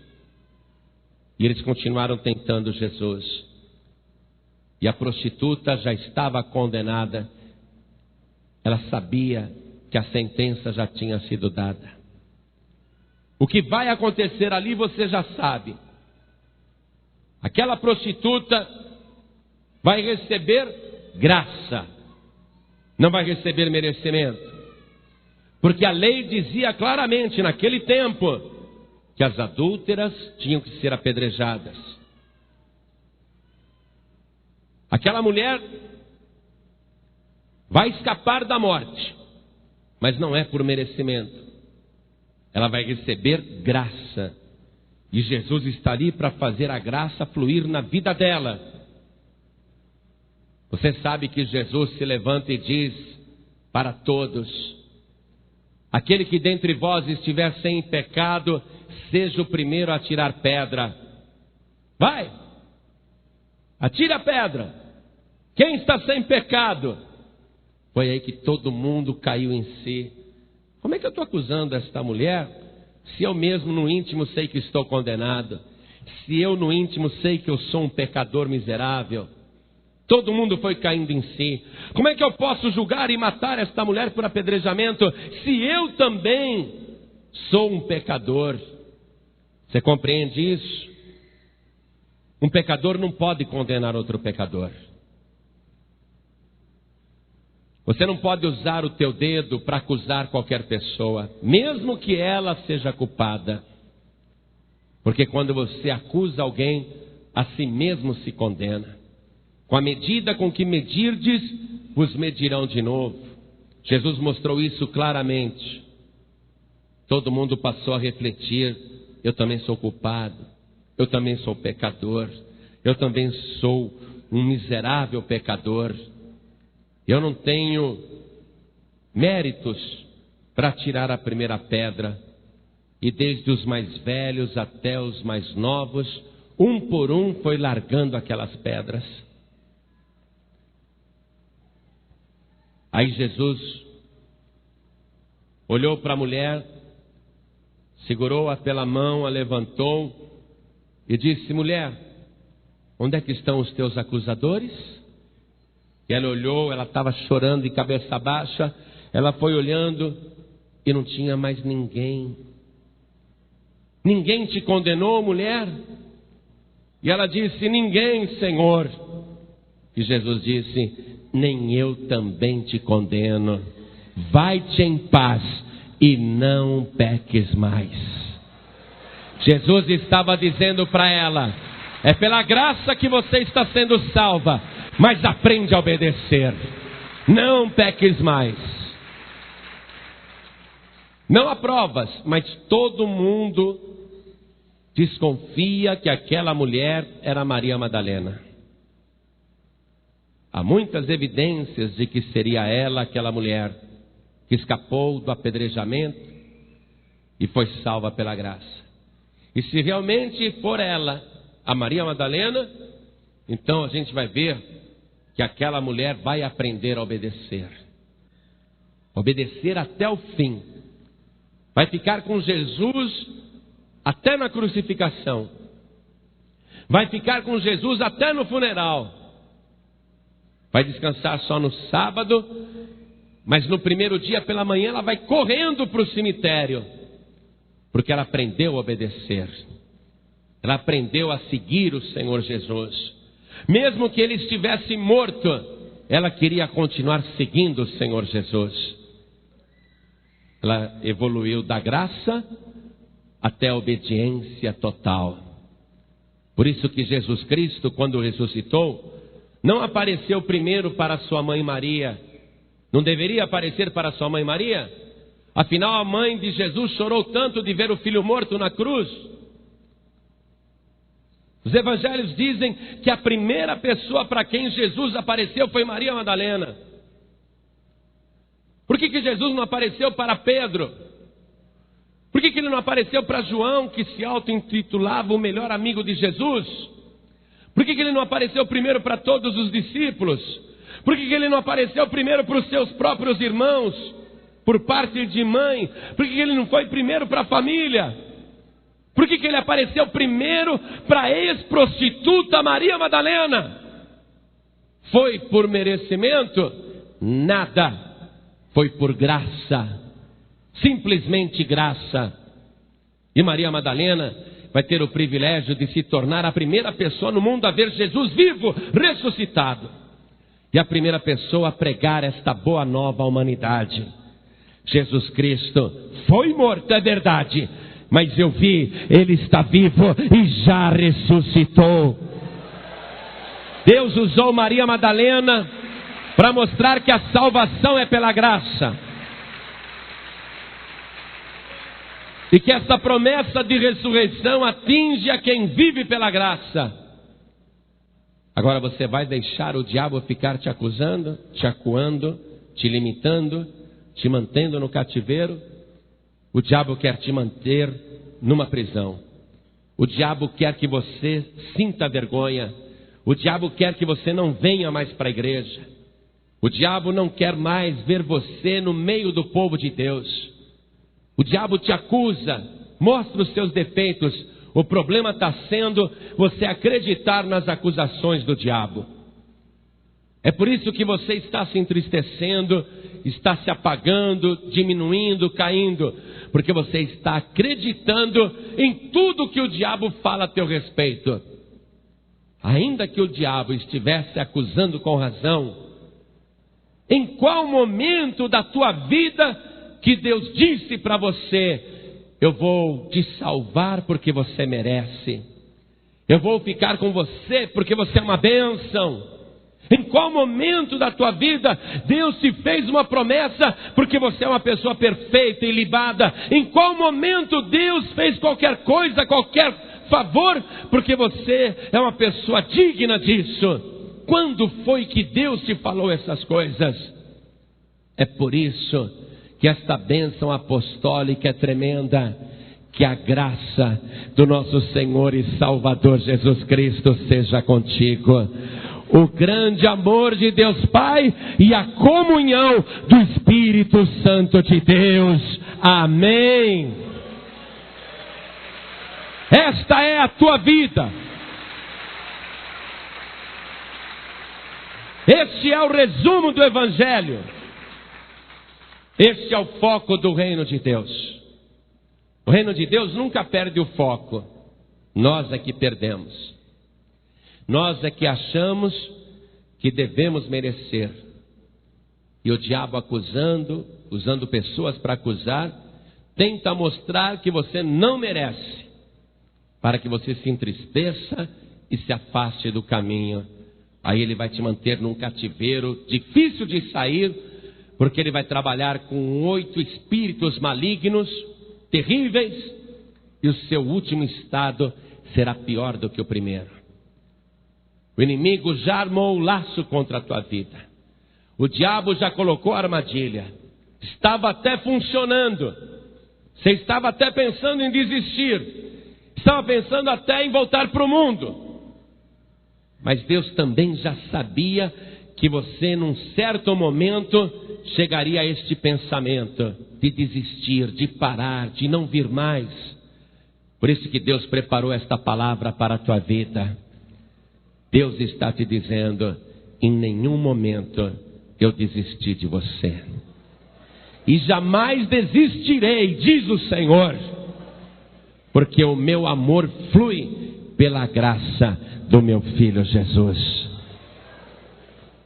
E eles continuaram tentando Jesus. E a prostituta já estava condenada. Ela sabia que a sentença já tinha sido dada. O que vai acontecer ali você já sabe. Aquela prostituta vai receber graça, não vai receber merecimento, porque a lei dizia claramente naquele tempo que as adúlteras tinham que ser apedrejadas. Aquela mulher vai escapar da morte, mas não é por merecimento. Ela vai receber graça, e Jesus está ali para fazer a graça fluir na vida dela. Você sabe que Jesus se levanta e diz para todos: aquele que dentre vós estiver sem pecado, seja o primeiro a tirar pedra. Vai, atire a pedra. Quem está sem pecado? Foi aí que todo mundo caiu em si. Como é que eu estou acusando esta mulher, se eu mesmo no íntimo sei que estou condenado? Se eu no íntimo sei que eu sou um pecador miserável? Todo mundo foi caindo em si. Como é que eu posso julgar e matar esta mulher por apedrejamento, se eu também sou um pecador? Você compreende isso? Um pecador não pode condenar outro pecador. Você não pode usar o teu dedo para acusar qualquer pessoa, mesmo que ela seja culpada. Porque quando você acusa alguém, a si mesmo se condena. Com a medida com que medirdes, vos medirão de novo. Jesus mostrou isso claramente. Todo mundo passou a refletir: eu também sou culpado, eu também sou pecador, eu também sou um miserável pecador. Eu não tenho méritos para tirar a primeira pedra. E desde os mais velhos até os mais novos, um por um foi largando aquelas pedras. Aí Jesus olhou para a mulher, segurou-a pela mão, a levantou e disse: mulher, onde é que estão os teus acusadores? E ela olhou, ela estava chorando de cabeça baixa, ela foi olhando e não tinha mais ninguém. Ninguém te condenou, mulher? E ela disse: ninguém, Senhor. E Jesus disse: nem eu também te condeno. Vai-te em paz e não peques mais. Jesus estava dizendo para ela: é pela graça que você está sendo salva, mas aprende a obedecer. Não peques mais. Não há provas, mas todo mundo desconfia que aquela mulher era Maria Madalena. Há muitas evidências de que seria ela aquela mulher que escapou do apedrejamento e foi salva pela graça. E se realmente for ela, a Maria Madalena, então a gente vai ver que aquela mulher vai aprender a obedecer. Obedecer até o fim. Vai ficar com Jesus até na crucificação. Vai ficar com Jesus até no funeral. Vai descansar só no sábado, mas no primeiro dia pela manhã ela vai correndo para o cemitério, porque ela aprendeu a obedecer. Ela aprendeu a seguir o Senhor Jesus. Mesmo que ele estivesse morto, ela queria continuar seguindo o Senhor Jesus. Ela evoluiu da graça até a obediência total. Por isso que Jesus Cristo, quando ressuscitou, não apareceu primeiro para sua mãe Maria. Não deveria aparecer para sua mãe Maria? Afinal, a mãe de Jesus chorou tanto de ver o filho morto na cruz. Os evangelhos dizem que a primeira pessoa para quem Jesus apareceu foi Maria Madalena. Por que Jesus não apareceu para Pedro? Por que ele não apareceu para João, que se auto-intitulava o melhor amigo de Jesus? Por que ele não apareceu primeiro para todos os discípulos? Por que ele não apareceu primeiro para os seus próprios irmãos, por parte de mãe? Por que ele não foi primeiro para a família? Por que ele apareceu primeiro para a ex-prostituta Maria Madalena? Foi por merecimento? Nada. Foi por graça. Simplesmente graça. E Maria Madalena vai ter o privilégio de se tornar a primeira pessoa no mundo a ver Jesus vivo, ressuscitado. E a primeira pessoa a pregar esta boa nova à humanidade. Jesus Cristo foi morto, é verdade, mas eu vi, ele está vivo e já ressuscitou. Deus usou Maria Madalena para mostrar que a salvação é pela graça. E que essa promessa de ressurreição atinge a quem vive pela graça. Agora você vai deixar o diabo ficar te acusando, te acuando, te limitando, te mantendo no cativeiro? O diabo quer te manter numa prisão. O diabo quer que você sinta vergonha. O diabo quer que você não venha mais para a igreja. O diabo não quer mais ver você no meio do povo de Deus. O diabo te acusa, mostra os seus defeitos. O problema está sendo você acreditar nas acusações do diabo. É por isso que você está se entristecendo, está se apagando, diminuindo, caindo. Porque você está acreditando em tudo que o diabo fala a teu respeito. Ainda que o diabo estivesse acusando com razão, em qual momento da tua vida que Deus disse para você: eu vou te salvar porque você merece, eu vou ficar com você porque você é uma bênção? Em qual momento da tua vida Deus te fez uma promessa porque você é uma pessoa perfeita e ilibada? Em qual momento Deus fez qualquer coisa, qualquer favor, porque você é uma pessoa digna disso? Quando foi que Deus te falou essas coisas? É por isso que esta bênção apostólica é tremenda. Que a graça do nosso Senhor e Salvador Jesus Cristo seja contigo. o grande amor de Deus Pai e a comunhão do Espírito Santo de Deus. Amém. Esta é a tua vida. Este é o resumo do Evangelho. Este é o foco do reino de Deus. O reino de Deus nunca perde o foco. Nós é que perdemos. Nós é que achamos que devemos merecer. E o diabo acusando, usando pessoas para acusar, tenta mostrar que você não merece, para que você se entristeça e se afaste do caminho. Aí ele vai te manter num cativeiro difícil de sair, porque ele vai trabalhar com 8 espíritos malignos, terríveis, e o seu último estado será pior do que o primeiro. O inimigo já armou o laço contra a tua vida. O diabo já colocou a armadilha. Estava até funcionando. Você estava até pensando em desistir. Estava pensando até em voltar para o mundo. Mas Deus também já sabia que você, num certo momento, chegaria a este pensamento de desistir, de parar, de não vir mais. Por isso que Deus preparou esta palavra para a tua vida. Deus está te dizendo: em nenhum momento eu desisti de você. E jamais desistirei, diz o Senhor, porque o meu amor flui pela graça do meu Filho Jesus.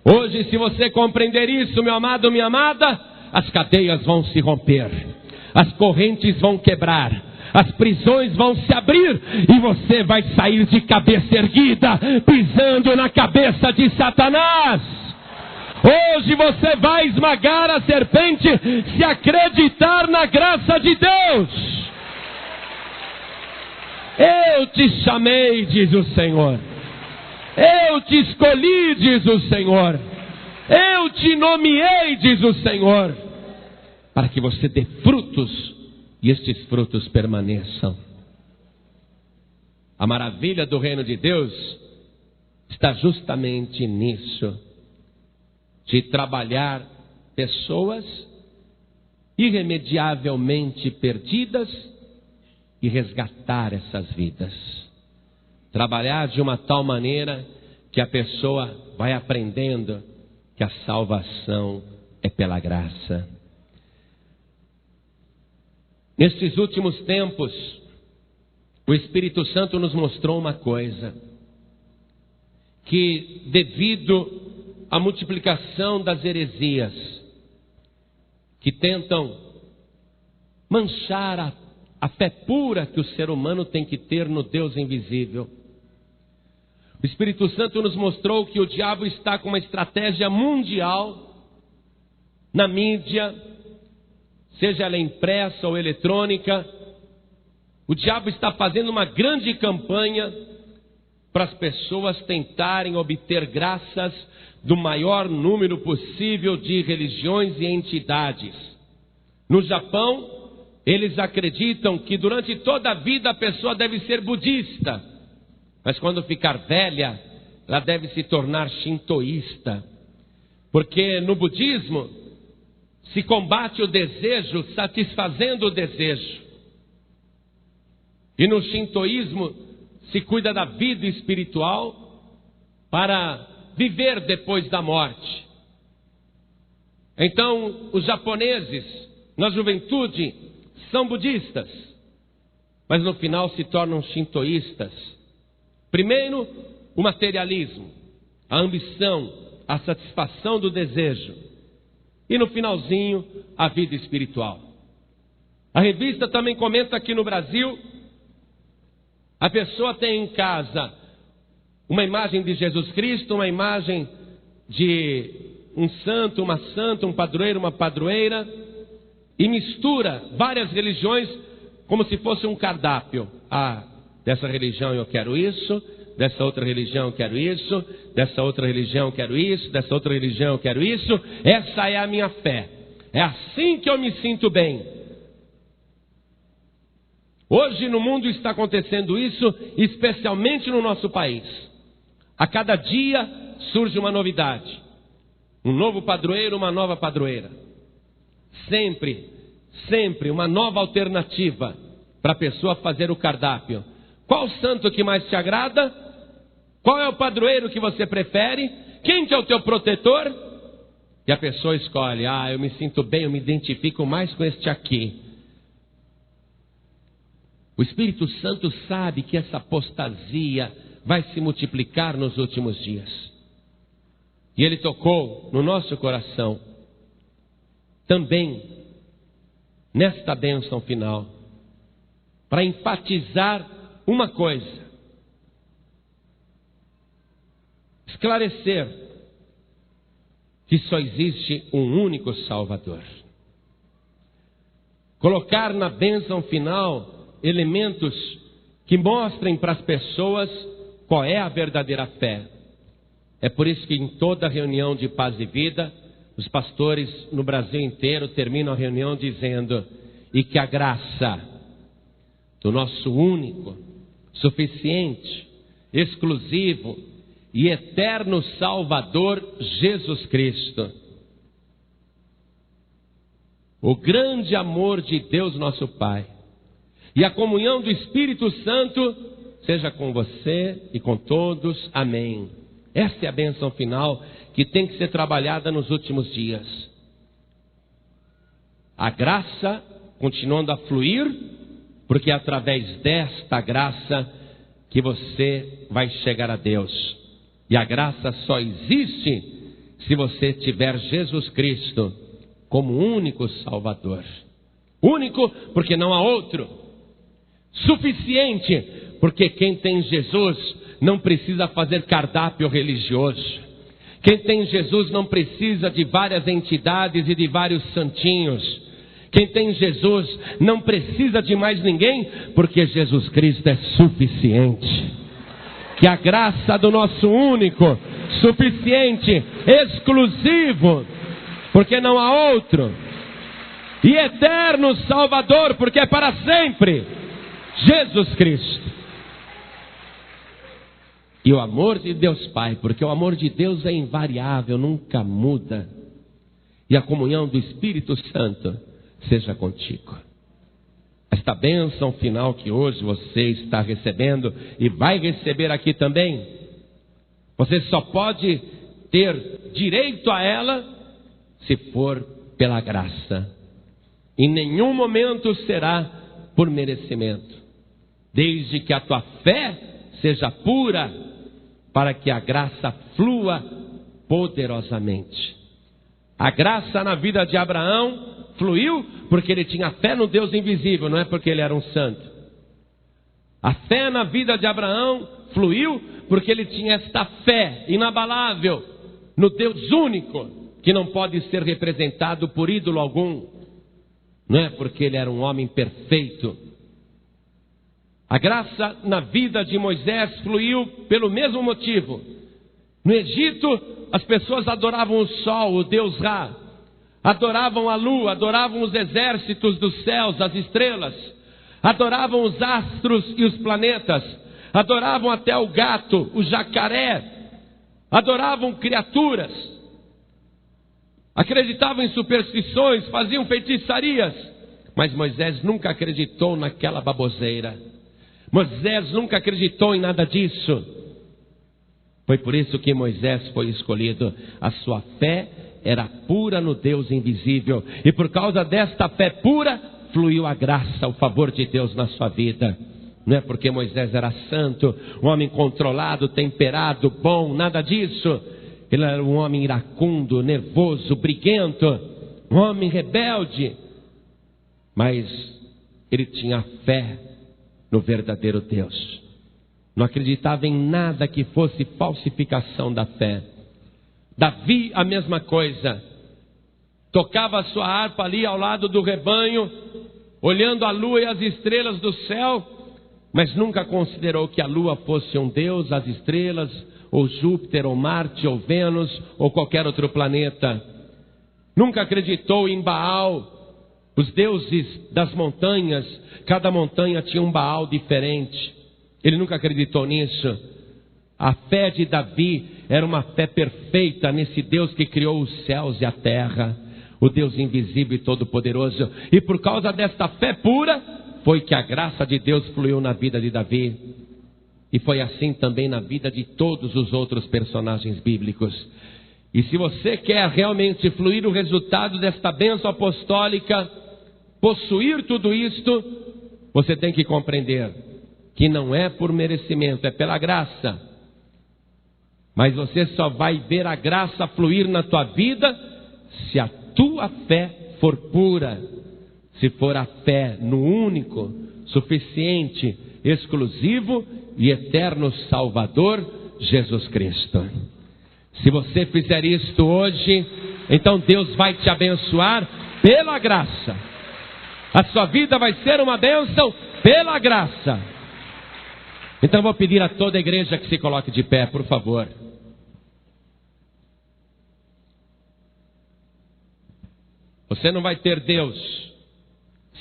Hoje, se você compreender isso, meu amado, minha amada, as cadeias vão se romper, as correntes vão quebrar, as prisões vão se abrir e você vai sair de cabeça erguida, pisando na cabeça de Satanás. Hoje você vai esmagar a serpente se acreditar na graça de Deus. Eu te chamei, diz o Senhor. Eu te escolhi, diz o Senhor. Eu te nomeei, diz o Senhor, para que você dê frutos e estes frutos permaneçam. A maravilha do reino de Deus está justamente nisso, de trabalhar pessoas irremediavelmente perdidas e resgatar essas vidas. Trabalhar de uma tal maneira que a pessoa vai aprendendo que a salvação é pela graça. Nestes últimos tempos, o Espírito Santo nos mostrou uma coisa, que devido à multiplicação das heresias, que tentam manchar a fé pura que o ser humano tem que ter no Deus invisível, o Espírito Santo nos mostrou que o diabo está com uma estratégia mundial na mídia, seja ela impressa ou eletrônica. O diabo está fazendo uma grande campanha para as pessoas tentarem obter graças do maior número possível de religiões e entidades. No Japão, eles acreditam que durante toda a vida a pessoa deve ser budista, mas quando ficar velha, ela deve se tornar shintoísta, porque no budismo se combate o desejo satisfazendo o desejo, e no shintoísmo se cuida da vida espiritual para viver depois da morte. Então, os japoneses, na juventude, são budistas, mas no final se tornam shintoístas. Primeiro, o materialismo, a ambição, a satisfação do desejo. E no finalzinho, a vida espiritual. A revista também comenta que no Brasil, a pessoa tem em casa uma imagem de Jesus Cristo, uma imagem de um santo, uma santa, um padroeiro, uma padroeira, e mistura várias religiões como se fosse um cardápio. Dessa religião eu quero isso, dessa outra religião eu quero isso, dessa outra religião eu quero isso, dessa outra religião eu quero isso. Essa é a minha fé. É assim que eu me sinto bem. Hoje no mundo está acontecendo isso, especialmente no nosso país. A cada dia surge uma novidade. Um novo padroeiro, uma nova padroeira. Sempre uma nova alternativa para a pessoa fazer o cardápio. Qual o santo que mais te agrada? Qual é o padroeiro que você prefere? Quem que é o teu protetor? E a pessoa escolhe: eu me sinto bem, eu me identifico mais com este aqui. O Espírito Santo sabe que essa apostasia vai se multiplicar nos últimos dias. E Ele tocou no nosso coração também nesta bênção final, para enfatizar uma coisa, esclarecer que só existe um único Salvador. Colocar na bênção final elementos que mostrem para as pessoas qual é a verdadeira fé. É por isso que em toda reunião de paz e vida, os pastores no Brasil inteiro terminam a reunião dizendo: e que a graça do nosso único, suficiente, exclusivo e eterno Salvador Jesus Cristo, o grande amor de Deus nosso Pai e a comunhão do Espírito Santo seja com você e com todos. Amém. Esta é a bênção final que tem que ser trabalhada nos últimos dias. A graça continuando a fluir, porque é através desta graça que você vai chegar a Deus. E a graça só existe se você tiver Jesus Cristo como único Salvador. Único porque não há outro. Suficiente porque quem tem Jesus não precisa fazer cardápio religioso. Quem tem Jesus não precisa de várias entidades e de vários santinhos. Quem tem Jesus não precisa de mais ninguém, porque Jesus Cristo é suficiente. Que a graça do nosso único, suficiente, exclusivo, porque não há outro, e eterno Salvador, porque é para sempre, Jesus Cristo. E o amor de Deus Pai, porque o amor de Deus é invariável, nunca muda. E a comunhão do Espírito Santo seja contigo. Esta bênção final que hoje você está recebendo e vai receber aqui também, você só pode ter direito a ela se for pela graça. Em nenhum momento será por merecimento, desde que a tua fé seja pura, para que a graça flua poderosamente. A graça na vida de Abraão fluiu porque ele tinha fé no Deus invisível, não é porque ele era um santo. A fé na vida de Abraão fluiu porque ele tinha esta fé inabalável no Deus único, que não pode ser representado por ídolo algum. Não é porque ele era um homem perfeito. A graça na vida de Moisés fluiu pelo mesmo motivo. No Egito, as pessoas adoravam o sol, o Deus Ra. Adoravam a lua, adoravam os exércitos dos céus, as estrelas. Adoravam os astros e os planetas. Adoravam até o gato, o jacaré. Adoravam criaturas. Acreditavam em superstições, faziam feitiçarias. Mas Moisés nunca acreditou naquela baboseira. Moisés nunca acreditou em nada disso. Foi por isso que Moisés foi escolhido. A sua fé era pura no Deus invisível. E por causa desta fé pura, fluiu a graça, o favor de Deus na sua vida. Não é porque Moisés era santo, um homem controlado, temperado, bom, nada disso. Ele era um homem iracundo, nervoso, briguento, um homem rebelde. Mas ele tinha fé no verdadeiro Deus. Não acreditava em nada que fosse falsificação da fé. Davi, a mesma coisa. Tocava a sua harpa ali ao lado do rebanho, olhando a lua e as estrelas do céu, mas nunca considerou que a lua fosse um deus, as estrelas, ou Júpiter, ou Marte, ou Vênus, ou qualquer outro planeta. Nunca acreditou em Baal, os deuses das montanhas. Cada montanha tinha um Baal diferente. Ele nunca acreditou nisso. A fé de Davi era uma fé perfeita nesse Deus que criou os céus e a terra, o Deus invisível e todo-poderoso. E por causa desta fé pura, foi que a graça de Deus fluiu na vida de Davi. E foi assim também na vida de todos os outros personagens bíblicos. E se você quer realmente fluir o resultado desta bênção apostólica, possuir tudo isto, você tem que compreender que não é por merecimento, é pela graça. Mas você só vai ver a graça fluir na tua vida se a tua fé for pura. Se for a fé no único, suficiente, exclusivo e eterno Salvador, Jesus Cristo. Se você fizer isto hoje, então Deus vai te abençoar pela graça. A sua vida vai ser uma bênção pela graça. Então vou pedir a toda a igreja que se coloque de pé, por favor. Você não vai ter Deus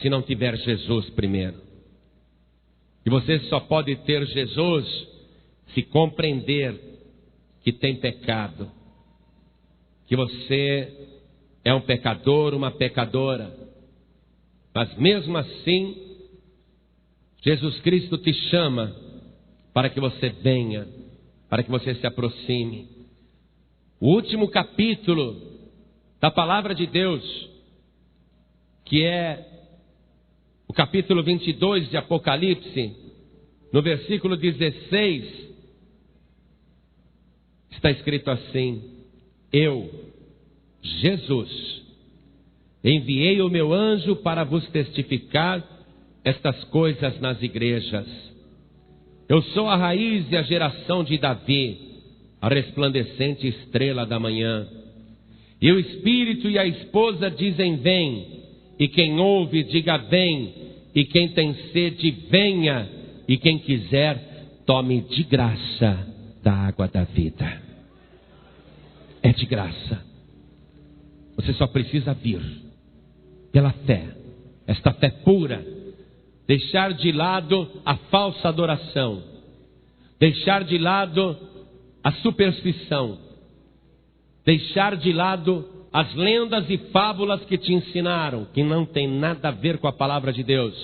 se não tiver Jesus primeiro. E você só pode ter Jesus se compreender que tem pecado, que você é um pecador, uma pecadora. Mas mesmo assim, Jesus Cristo te chama para que você venha, para que você se aproxime. O último capítulo da palavra de Deus, que é o capítulo 22 de Apocalipse, no versículo 16, está escrito assim: eu, Jesus, enviei o meu anjo para vos testificar estas coisas nas igrejas. Eu sou a raiz e a geração de Davi, a resplandecente estrela da manhã. E o Espírito e a esposa dizem: vem. E quem ouve, diga: vem. E quem tem sede, venha. E quem quiser, tome de graça da água da vida. É de graça. Você só precisa vir pela fé, esta fé pura. Deixar de lado a falsa adoração, deixar de lado a superstição, deixar de lado as lendas e fábulas que te ensinaram, que não tem nada a ver com a palavra de Deus.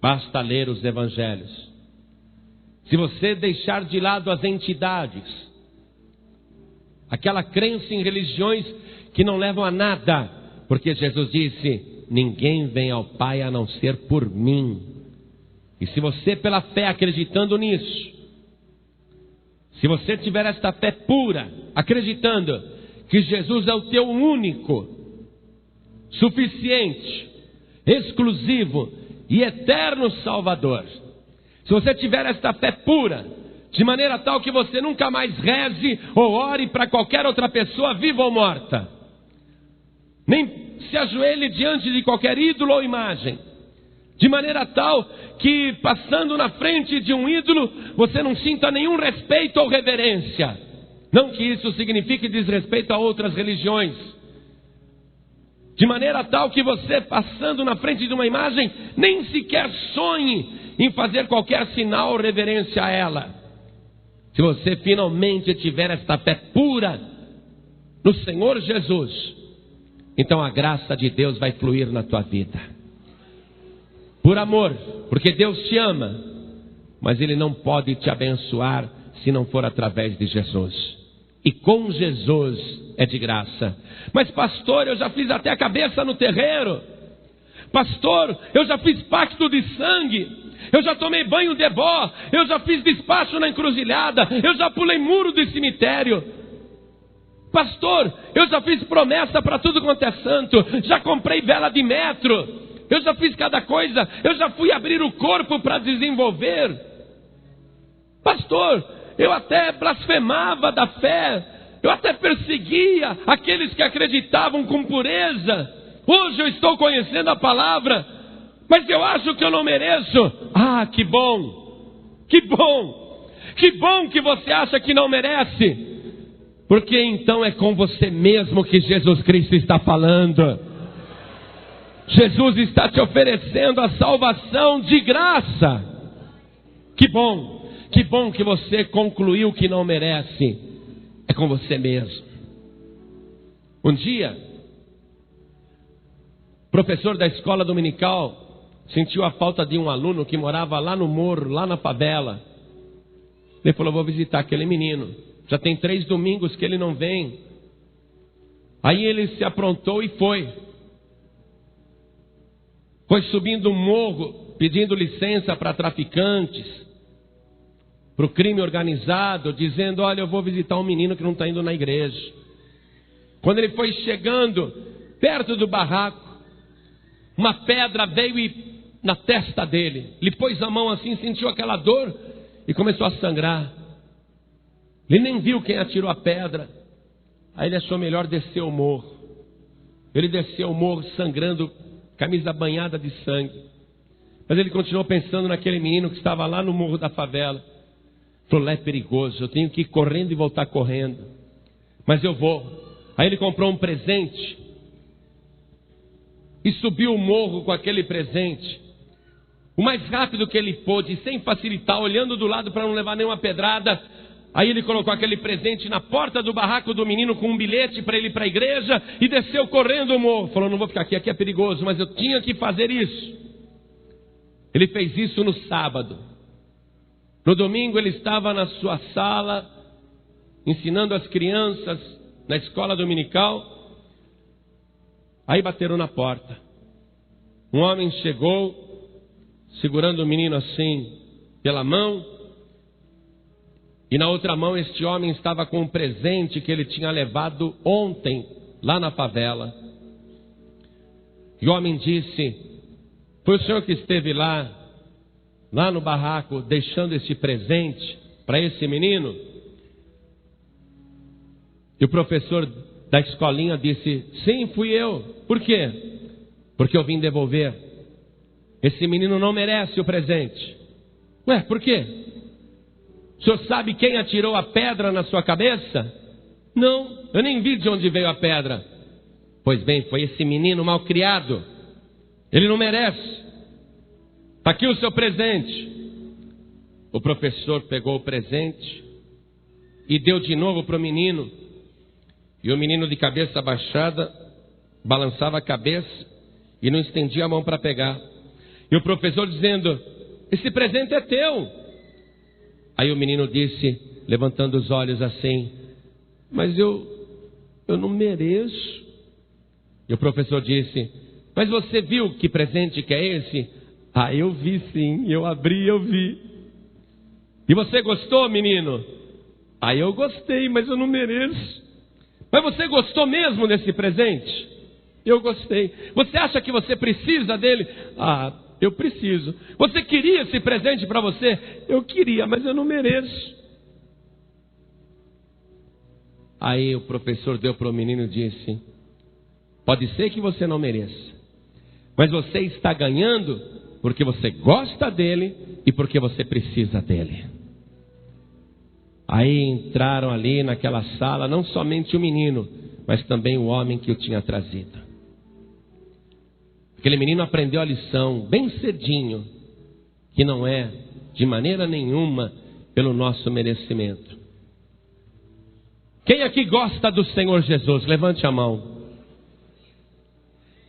Basta ler os evangelhos. Se você deixar de lado as entidades, aquela crença em religiões que não levam a nada, porque Jesus disse: ninguém vem ao Pai a não ser por mim. E se você, pela fé, acreditando nisso, se você tiver esta fé pura, acreditando que Jesus é o teu único, suficiente, exclusivo e eterno Salvador, se você tiver esta fé pura, de maneira tal que você nunca mais reze ou ore para qualquer outra pessoa, viva ou morta, nem se ajoelhe diante de qualquer ídolo ou imagem, de maneira tal que, passando na frente de um ídolo, você não sinta nenhum respeito ou reverência. Não que isso signifique desrespeito a outras religiões. De maneira tal que você, passando na frente de uma imagem, nem sequer sonhe em fazer qualquer sinal ou reverência a ela. Se você finalmente tiver esta fé pura no Senhor Jesus, então a graça de Deus vai fluir na tua vida. Por amor, porque Deus te ama, mas Ele não pode te abençoar se não for através de Jesus. E com Jesus é de graça. Mas pastor, eu já fiz até a cabeça no terreiro. Pastor, eu já fiz pacto de sangue. Eu já tomei banho de ebó. Eu já fiz despacho na encruzilhada. Eu já pulei muro do cemitério. Pastor, eu já fiz promessa para tudo quanto é santo. Já comprei vela de metro. Eu já fiz cada coisa. Eu já fui abrir o corpo para desenvolver. Pastor, eu até blasfemava da fé. Eu até perseguia aqueles que acreditavam com pureza. Hoje eu estou conhecendo a palavra, mas eu acho que eu não mereço. Ah, que bom! Que bom! Que bom que você acha que não merece. Porque então é com você mesmo que Jesus Cristo está falando. Jesus está te oferecendo a salvação de graça. Que bom! Que bom que você concluiu que não merece. É com você mesmo. Um dia, o professor da escola dominical sentiu a falta de um aluno que morava lá no morro, lá na favela. Ele falou: vou visitar aquele menino. Já tem 3 domingos que ele não vem. Aí ele se aprontou e foi. Foi subindo um morro, pedindo licença para traficantes, para o crime organizado, dizendo: olha, eu vou visitar um menino que não está indo na igreja. Quando ele foi chegando perto do barraco, uma pedra veio na testa dele. Ele pôs a mão assim, sentiu aquela dor e começou a sangrar. Ele nem viu quem atirou a pedra. Aí ele achou melhor descer o morro. Ele desceu o morro sangrando, camisa banhada de sangue. Mas ele continuou pensando naquele menino que estava lá no morro da favela. Falou: lá é perigoso, eu tenho que ir correndo e voltar correndo. Mas eu vou. Aí ele comprou um presente e subiu o morro com aquele presente. O mais rápido que ele pôde, sem facilitar, olhando do lado para não levar nenhuma pedrada. Aí ele colocou aquele presente na porta do barraco do menino com um bilhete para ele ir para a igreja e desceu correndo o morro. Falou: não vou ficar aqui, aqui é perigoso, mas eu tinha que fazer isso. Ele fez isso no sábado. No domingo ele estava na sua sala, ensinando as crianças na escola dominical. Aí bateram na porta. Um homem chegou, segurando o menino assim pela mão. E na outra mão este homem estava com um presente que ele tinha levado ontem lá na favela. E o homem disse: foi o senhor que esteve lá no barraco, deixando este presente para esse menino? E o professor da escolinha disse: sim, fui eu. Por quê? Porque eu vim devolver. Esse menino não merece o presente. Ué, por quê? O senhor sabe quem atirou a pedra na sua cabeça? Não, eu nem vi de onde veio a pedra. Pois bem, foi esse menino mal criado. Ele não merece. Está aqui o seu presente. O professor pegou o presente e deu de novo para o menino. E o menino, de cabeça baixada, balançava a cabeça e não estendia a mão para pegar. E o professor dizendo: esse presente é teu. Aí o menino disse, levantando os olhos assim: mas eu não mereço. E o professor disse: mas você viu que presente que é esse? Ah, eu vi sim, eu abri, eu vi. E você gostou, menino? Ah, eu gostei, mas eu não mereço. Mas você gostou mesmo desse presente? Eu gostei. Você acha que você precisa dele? Ah, eu preciso. Você queria esse presente para você? Eu queria, mas eu não mereço. Aí o professor deu para o menino e disse: pode ser que você não mereça, mas você está ganhando porque você gosta dele e porque você precisa dele. Aí entraram ali naquela sala não somente o menino, mas também o homem que o tinha trazido. Aquele menino aprendeu a lição bem cedinho, que não é de maneira nenhuma pelo nosso merecimento. Quem aqui gosta do Senhor Jesus? Levante a mão.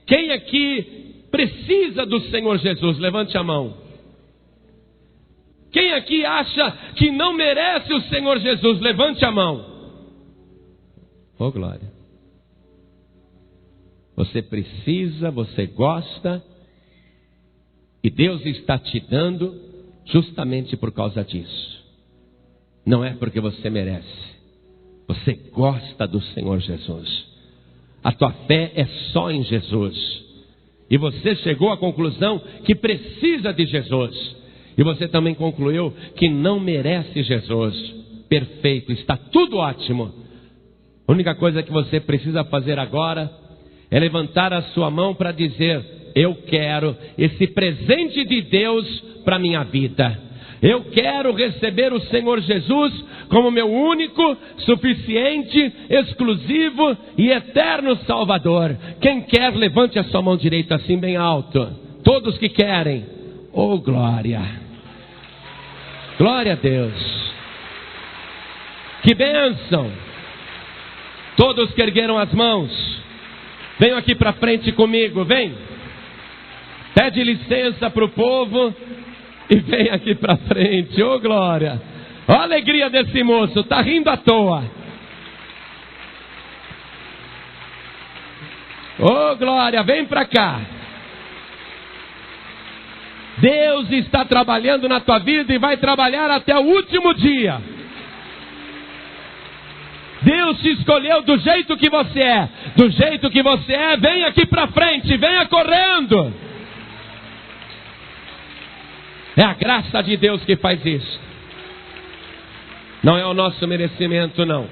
Quem aqui precisa do Senhor Jesus? Levante a mão. Quem aqui acha que não merece o Senhor Jesus? Levante a mão. Oh, glória. Você precisa, você gosta, e Deus está te dando justamente por causa disso. Não é porque você merece. Você gosta do Senhor Jesus. A tua fé é só em Jesus. E você chegou à conclusão que precisa de Jesus. E você também concluiu que não merece Jesus. Perfeito, está tudo ótimo. A única coisa que você precisa fazer agora é levantar a sua mão para dizer: eu quero esse presente de Deus para a minha vida. Eu quero receber o Senhor Jesus como meu único, suficiente, exclusivo e eterno Salvador. Quem quer, levante a sua mão direita assim bem alto. Todos que querem. Oh, glória. Glória a Deus. Que bênção. Todos que ergueram as mãos, venham aqui para frente comigo, vem. Pede licença para o povo e vem aqui para frente. Ô glória. Ó a alegria desse moço, está rindo à toa. Ô glória, vem para cá. Deus está trabalhando na tua vida e vai trabalhar até o último dia. Deus te escolheu do jeito que você é. Do jeito que você é, vem aqui para frente, venha correndo. É a graça de Deus que faz isso. Não é o nosso merecimento, não.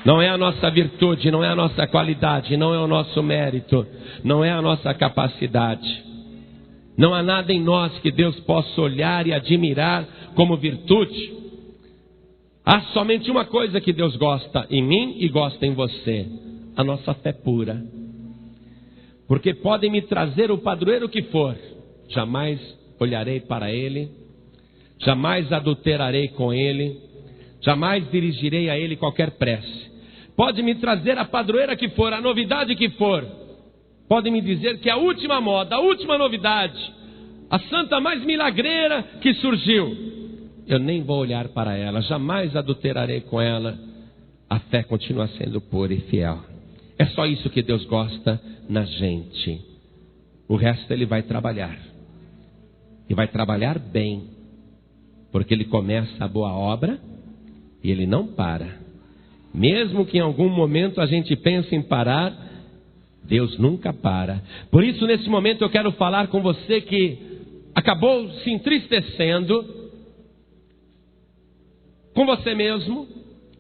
Não é a nossa virtude, não é a nossa qualidade, não é o nosso mérito, não é a nossa capacidade. Não há nada em nós que Deus possa olhar e admirar como virtude. Há somente uma coisa que Deus gosta em mim e gosta em você: a nossa fé pura. Porque podem me trazer o padroeiro que for, jamais olharei para ele, jamais adulterarei com ele, jamais dirigirei a ele qualquer prece. Pode me trazer a padroeira que for, a novidade que for, pode me dizer que a última moda, a última novidade, a santa mais milagreira que surgiu, eu nem vou olhar para ela, jamais adulterarei com ela. A fé continua sendo pura e fiel. É só isso que Deus gosta na gente. O resto Ele vai trabalhar. E vai trabalhar bem. Porque Ele começa a boa obra e Ele não para. Mesmo que em algum momento a gente pense em parar, Deus nunca para. Por isso, nesse momento eu quero falar com você que acabou se entristecendo com você mesmo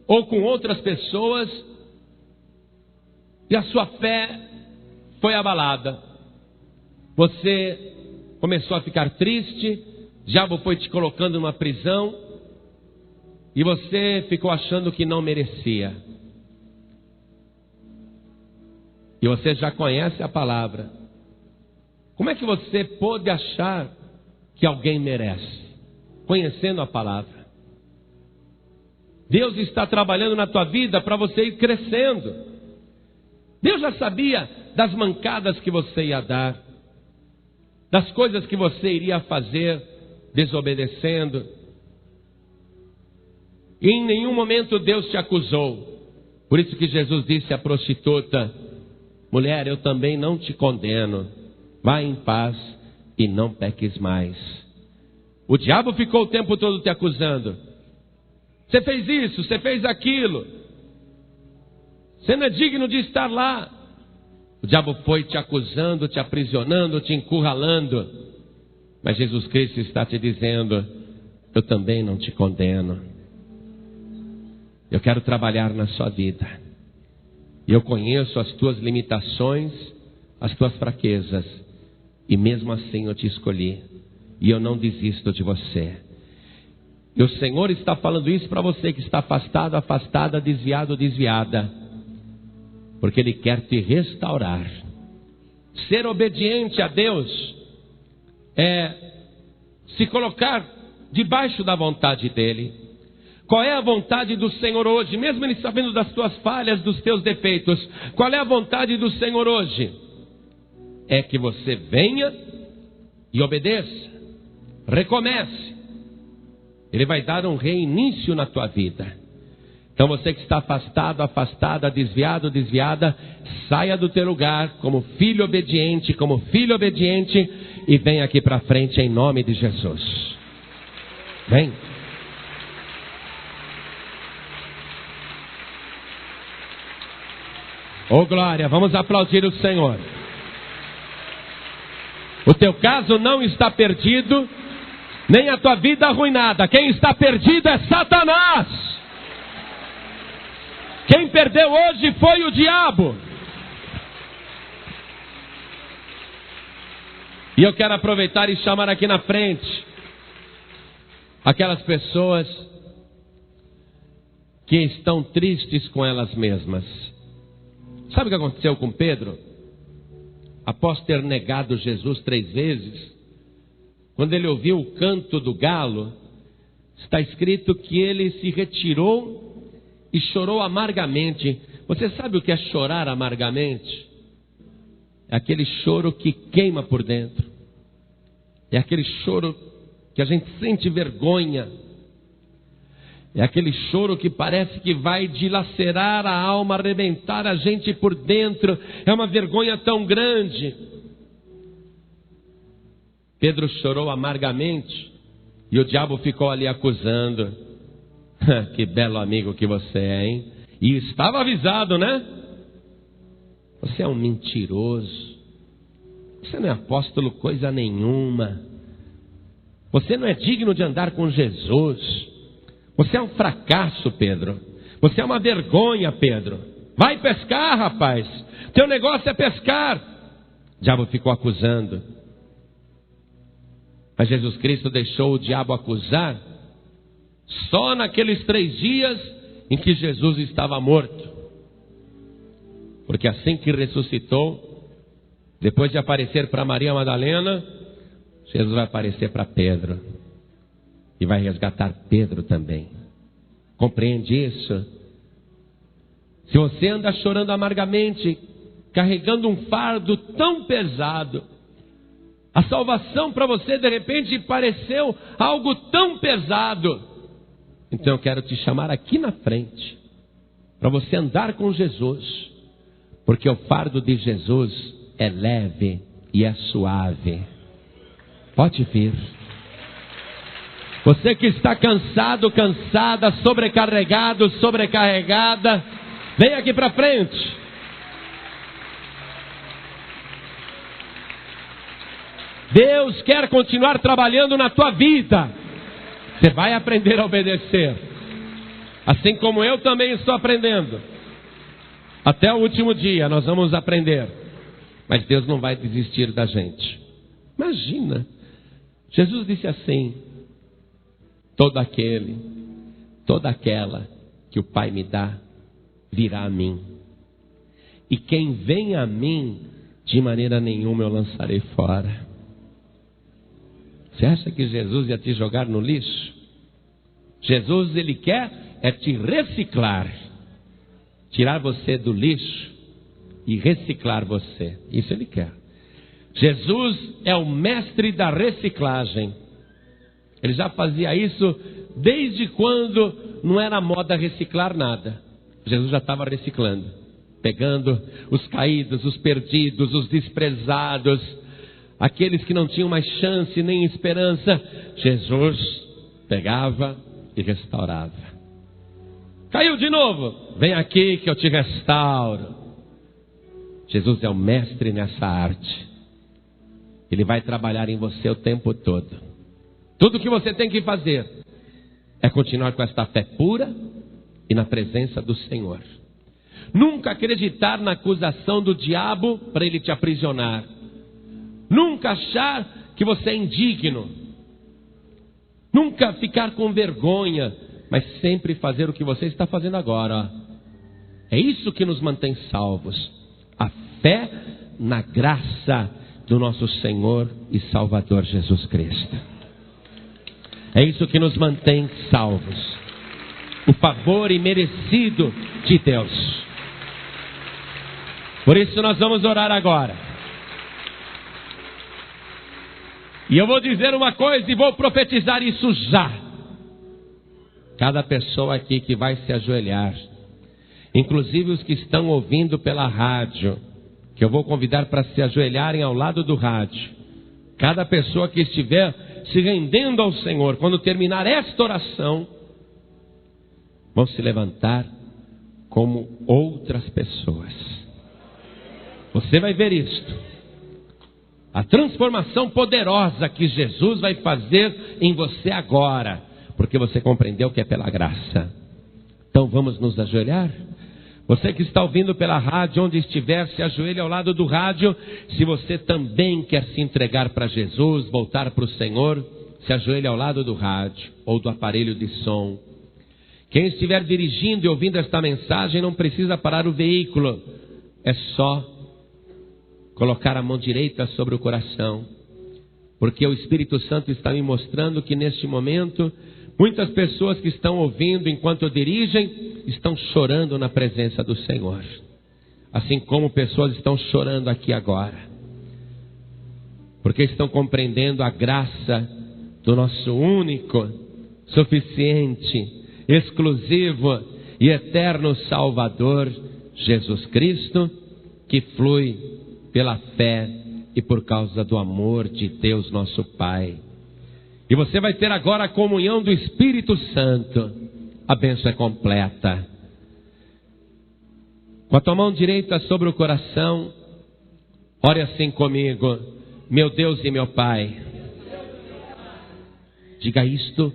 ou com outras pessoas e a sua fé foi abalada. Você começou a ficar triste, o diabo foi te colocando numa prisão e você ficou achando que não merecia. E você já conhece a palavra. Como é que você pôde achar que alguém merece? Conhecendo a palavra. Deus está trabalhando na tua vida para você ir crescendo. Deus já sabia das mancadas que você ia dar, das coisas que você iria fazer desobedecendo. E em nenhum momento Deus te acusou. Por isso que Jesus disse à prostituta: mulher, eu também não te condeno. Vá em paz e não peques mais. O diabo ficou o tempo todo te acusando. Você fez isso, você fez aquilo. Você não é digno de estar lá. O diabo foi te acusando, te aprisionando, te encurralando. Mas Jesus Cristo está te dizendo: eu também não te condeno. Eu quero trabalhar na sua vida. E eu conheço as tuas limitações, as tuas fraquezas. E mesmo assim eu te escolhi. E eu não desisto de você. E o Senhor está falando isso para você que está afastado, afastada, desviado, desviada. Porque Ele quer te restaurar. Ser obediente a Deus é se colocar debaixo da vontade dEle. Qual é a vontade do Senhor hoje? Mesmo Ele sabendo das tuas falhas, dos teus defeitos. Qual é a vontade do Senhor hoje? É que você venha e obedeça. Recomece. Ele vai dar um reinício na tua vida. Então você que está afastado, afastada, desviado, desviada, saia do teu lugar como filho obediente, e vem aqui para frente em nome de Jesus. Vem. Oh glória, vamos aplaudir o Senhor. O teu caso não está perdido, nem a tua vida arruinada. Quem está perdido é Satanás. Quem perdeu hoje foi o diabo. E eu quero aproveitar e chamar aqui na frente aquelas pessoas que estão tristes com elas mesmas. Sabe o que aconteceu com Pedro? Após ter negado Jesus 3 vezes, quando ele ouviu o canto do galo, está escrito que ele se retirou e chorou amargamente. Você sabe o que é chorar amargamente? É aquele choro que queima por dentro. É aquele choro que a gente sente vergonha. É aquele choro que parece que vai dilacerar a alma, arrebentar a gente por dentro. É uma vergonha tão grande. Pedro chorou amargamente e o diabo ficou ali acusando. Que belo amigo que você é, hein? E estava avisado, né? Você é um mentiroso. Você não é apóstolo coisa nenhuma. Você não é digno de andar com Jesus. Você é um fracasso, Pedro. Você é uma vergonha, Pedro. Vai pescar, rapaz. Teu negócio é pescar. O diabo ficou acusando. Mas Jesus Cristo deixou o diabo acusar só naqueles 3 dias em que Jesus estava morto. Porque assim que ressuscitou, depois de aparecer para Maria Madalena, Jesus vai aparecer para Pedro. E vai resgatar Pedro também. Compreende isso? Se você anda chorando amargamente, carregando um fardo tão pesado, a salvação para você de repente pareceu algo tão pesado. Então eu quero te chamar aqui na frente, para você andar com Jesus, porque o fardo de Jesus é leve e é suave. Pode vir. Você que está cansado, cansada, sobrecarregado, sobrecarregada, vem aqui para frente. Deus quer continuar trabalhando na tua vida. Você vai aprender a obedecer. Assim como eu também estou aprendendo. Até o último dia nós vamos aprender. Mas Deus não vai desistir da gente. Imagina. Jesus disse assim: todo aquele, toda aquela que o Pai me dá, virá a mim. E quem vem a mim, de maneira nenhuma eu lançarei fora. Você acha que Jesus ia te jogar no lixo? Jesus, ele quer é te reciclar. Tirar você do lixo e reciclar você. Isso ele quer. Jesus é o mestre da reciclagem. Ele já fazia isso desde quando não era moda reciclar nada. Jesus já estava reciclando. Pegando os caídos, os perdidos, os desprezados, aqueles que não tinham mais chance nem esperança. Jesus pegava e restaurava. Caiu de novo? Vem aqui que eu te restauro. Jesus é o mestre nessa arte. Ele vai trabalhar em você o tempo todo. Tudo que você tem que fazer é continuar com esta fé pura e na presença do Senhor. Nunca acreditar na acusação do diabo para ele te aprisionar. Nunca achar que você é indigno. Nunca ficar com vergonha, mas sempre fazer o que você está fazendo agora. É isso que nos mantém salvos. A fé na graça do nosso Senhor e Salvador Jesus Cristo. É isso que nos mantém salvos. O favor imerecido de Deus. Por isso nós vamos orar agora. E eu vou dizer uma coisa e vou profetizar isso já. Cada pessoa aqui que vai se ajoelhar, inclusive os que estão ouvindo pela rádio, que eu vou convidar para se ajoelharem ao lado do rádio. Cada pessoa que estiver se rendendo ao Senhor, quando terminar esta oração, vão se levantar como outras pessoas. Você vai ver isto. A transformação poderosa que Jesus vai fazer em você agora, porque você compreendeu que é pela graça. Então vamos nos ajoelhar? Você que está ouvindo pela rádio, onde estiver, se ajoelhe ao lado do rádio. Se você também quer se entregar para Jesus, voltar para o Senhor, se ajoelhe ao lado do rádio ou do aparelho de som. Quem estiver dirigindo e ouvindo esta mensagem não precisa parar o veículo. É só colocar a mão direita sobre o coração porque o Espírito Santo está me mostrando que neste momento, muitas pessoas que estão ouvindo enquanto dirigem, estão chorando na presença do Senhor. Assim como pessoas estão chorando aqui agora. Porque estão compreendendo a graça do nosso único, suficiente, exclusivo e eterno Salvador, Jesus Cristo, que flui pela fé e por causa do amor de Deus nosso Pai. E você vai ter agora a comunhão do Espírito Santo. A bênção é completa. Com a tua mão direita sobre o coração, ore assim comigo: meu Deus e meu Pai. Diga isto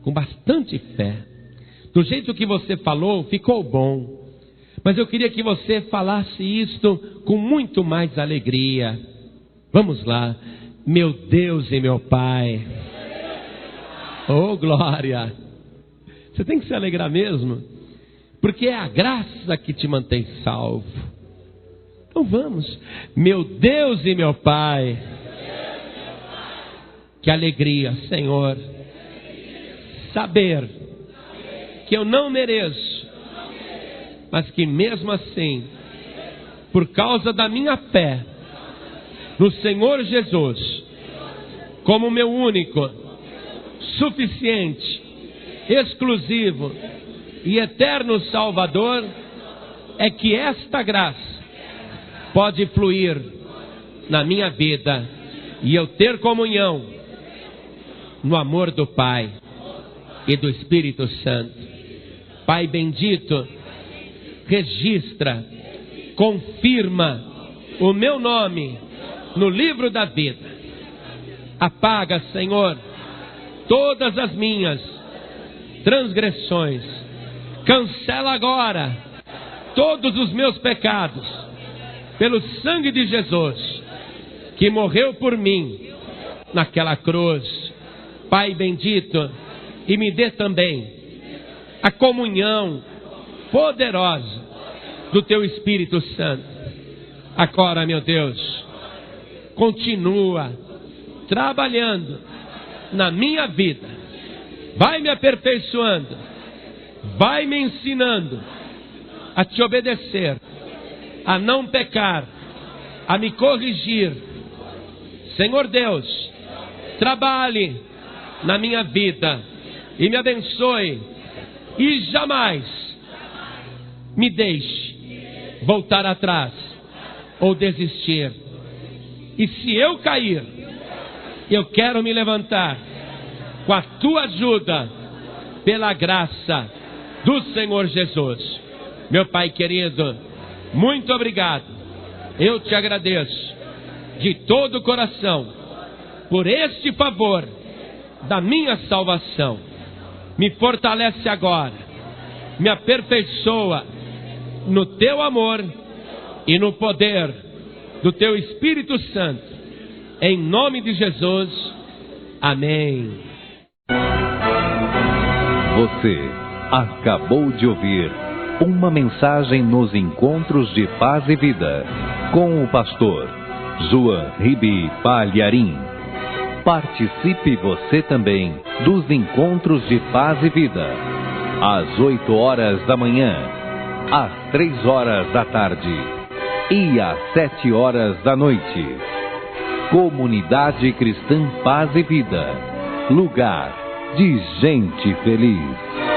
com bastante fé. Do jeito que você falou, ficou bom. Mas eu queria que você falasse isto com muito mais alegria. Vamos lá. Meu Deus e meu Pai. Oh, glória. Você tem que se alegrar mesmo, porque é a graça que te mantém salvo. Então vamos. Meu Deus e meu Pai. Que alegria, Senhor, saber que eu não mereço, mas que mesmo assim, por causa da minha fé no Senhor Jesus, como meu único, suficiente, exclusivo e eterno Salvador, é que esta graça pode fluir na minha vida e eu ter comunhão no amor do Pai e do Espírito Santo. Pai bendito, registra, confirma o meu nome no livro da vida. Apaga, Senhor, todas as minhas transgressões. Cancela agora todos os meus pecados pelo sangue de Jesus, que morreu por mim naquela cruz. Pai bendito, e me dê também a comunhão poderosa do Teu Espírito Santo. Agora, meu Deus, continua trabalhando na minha vida. Vai me aperfeiçoando, vai me ensinando a Te obedecer, a não pecar, a me corrigir. Senhor Deus, trabalhe na minha vida e me abençoe, e jamais me deixe voltar atrás ou desistir. E se eu cair, eu quero me levantar com a Tua ajuda, pela graça do Senhor Jesus. Meu Pai querido, muito obrigado. Eu Te agradeço de todo o coração por este favor da minha salvação. Me fortalece agora, me aperfeiçoa no Teu amor e no poder do Teu Espírito Santo, em nome de Jesus, amém. Você acabou de ouvir uma mensagem nos Encontros de Paz e Vida, com o pastor João Ribe Palharim. Participe você também dos Encontros de Paz e Vida, às 8 horas da manhã, às 3 horas da tarde e às 7 horas da noite. Comunidade Cristã Paz e Vida, lugar de gente feliz.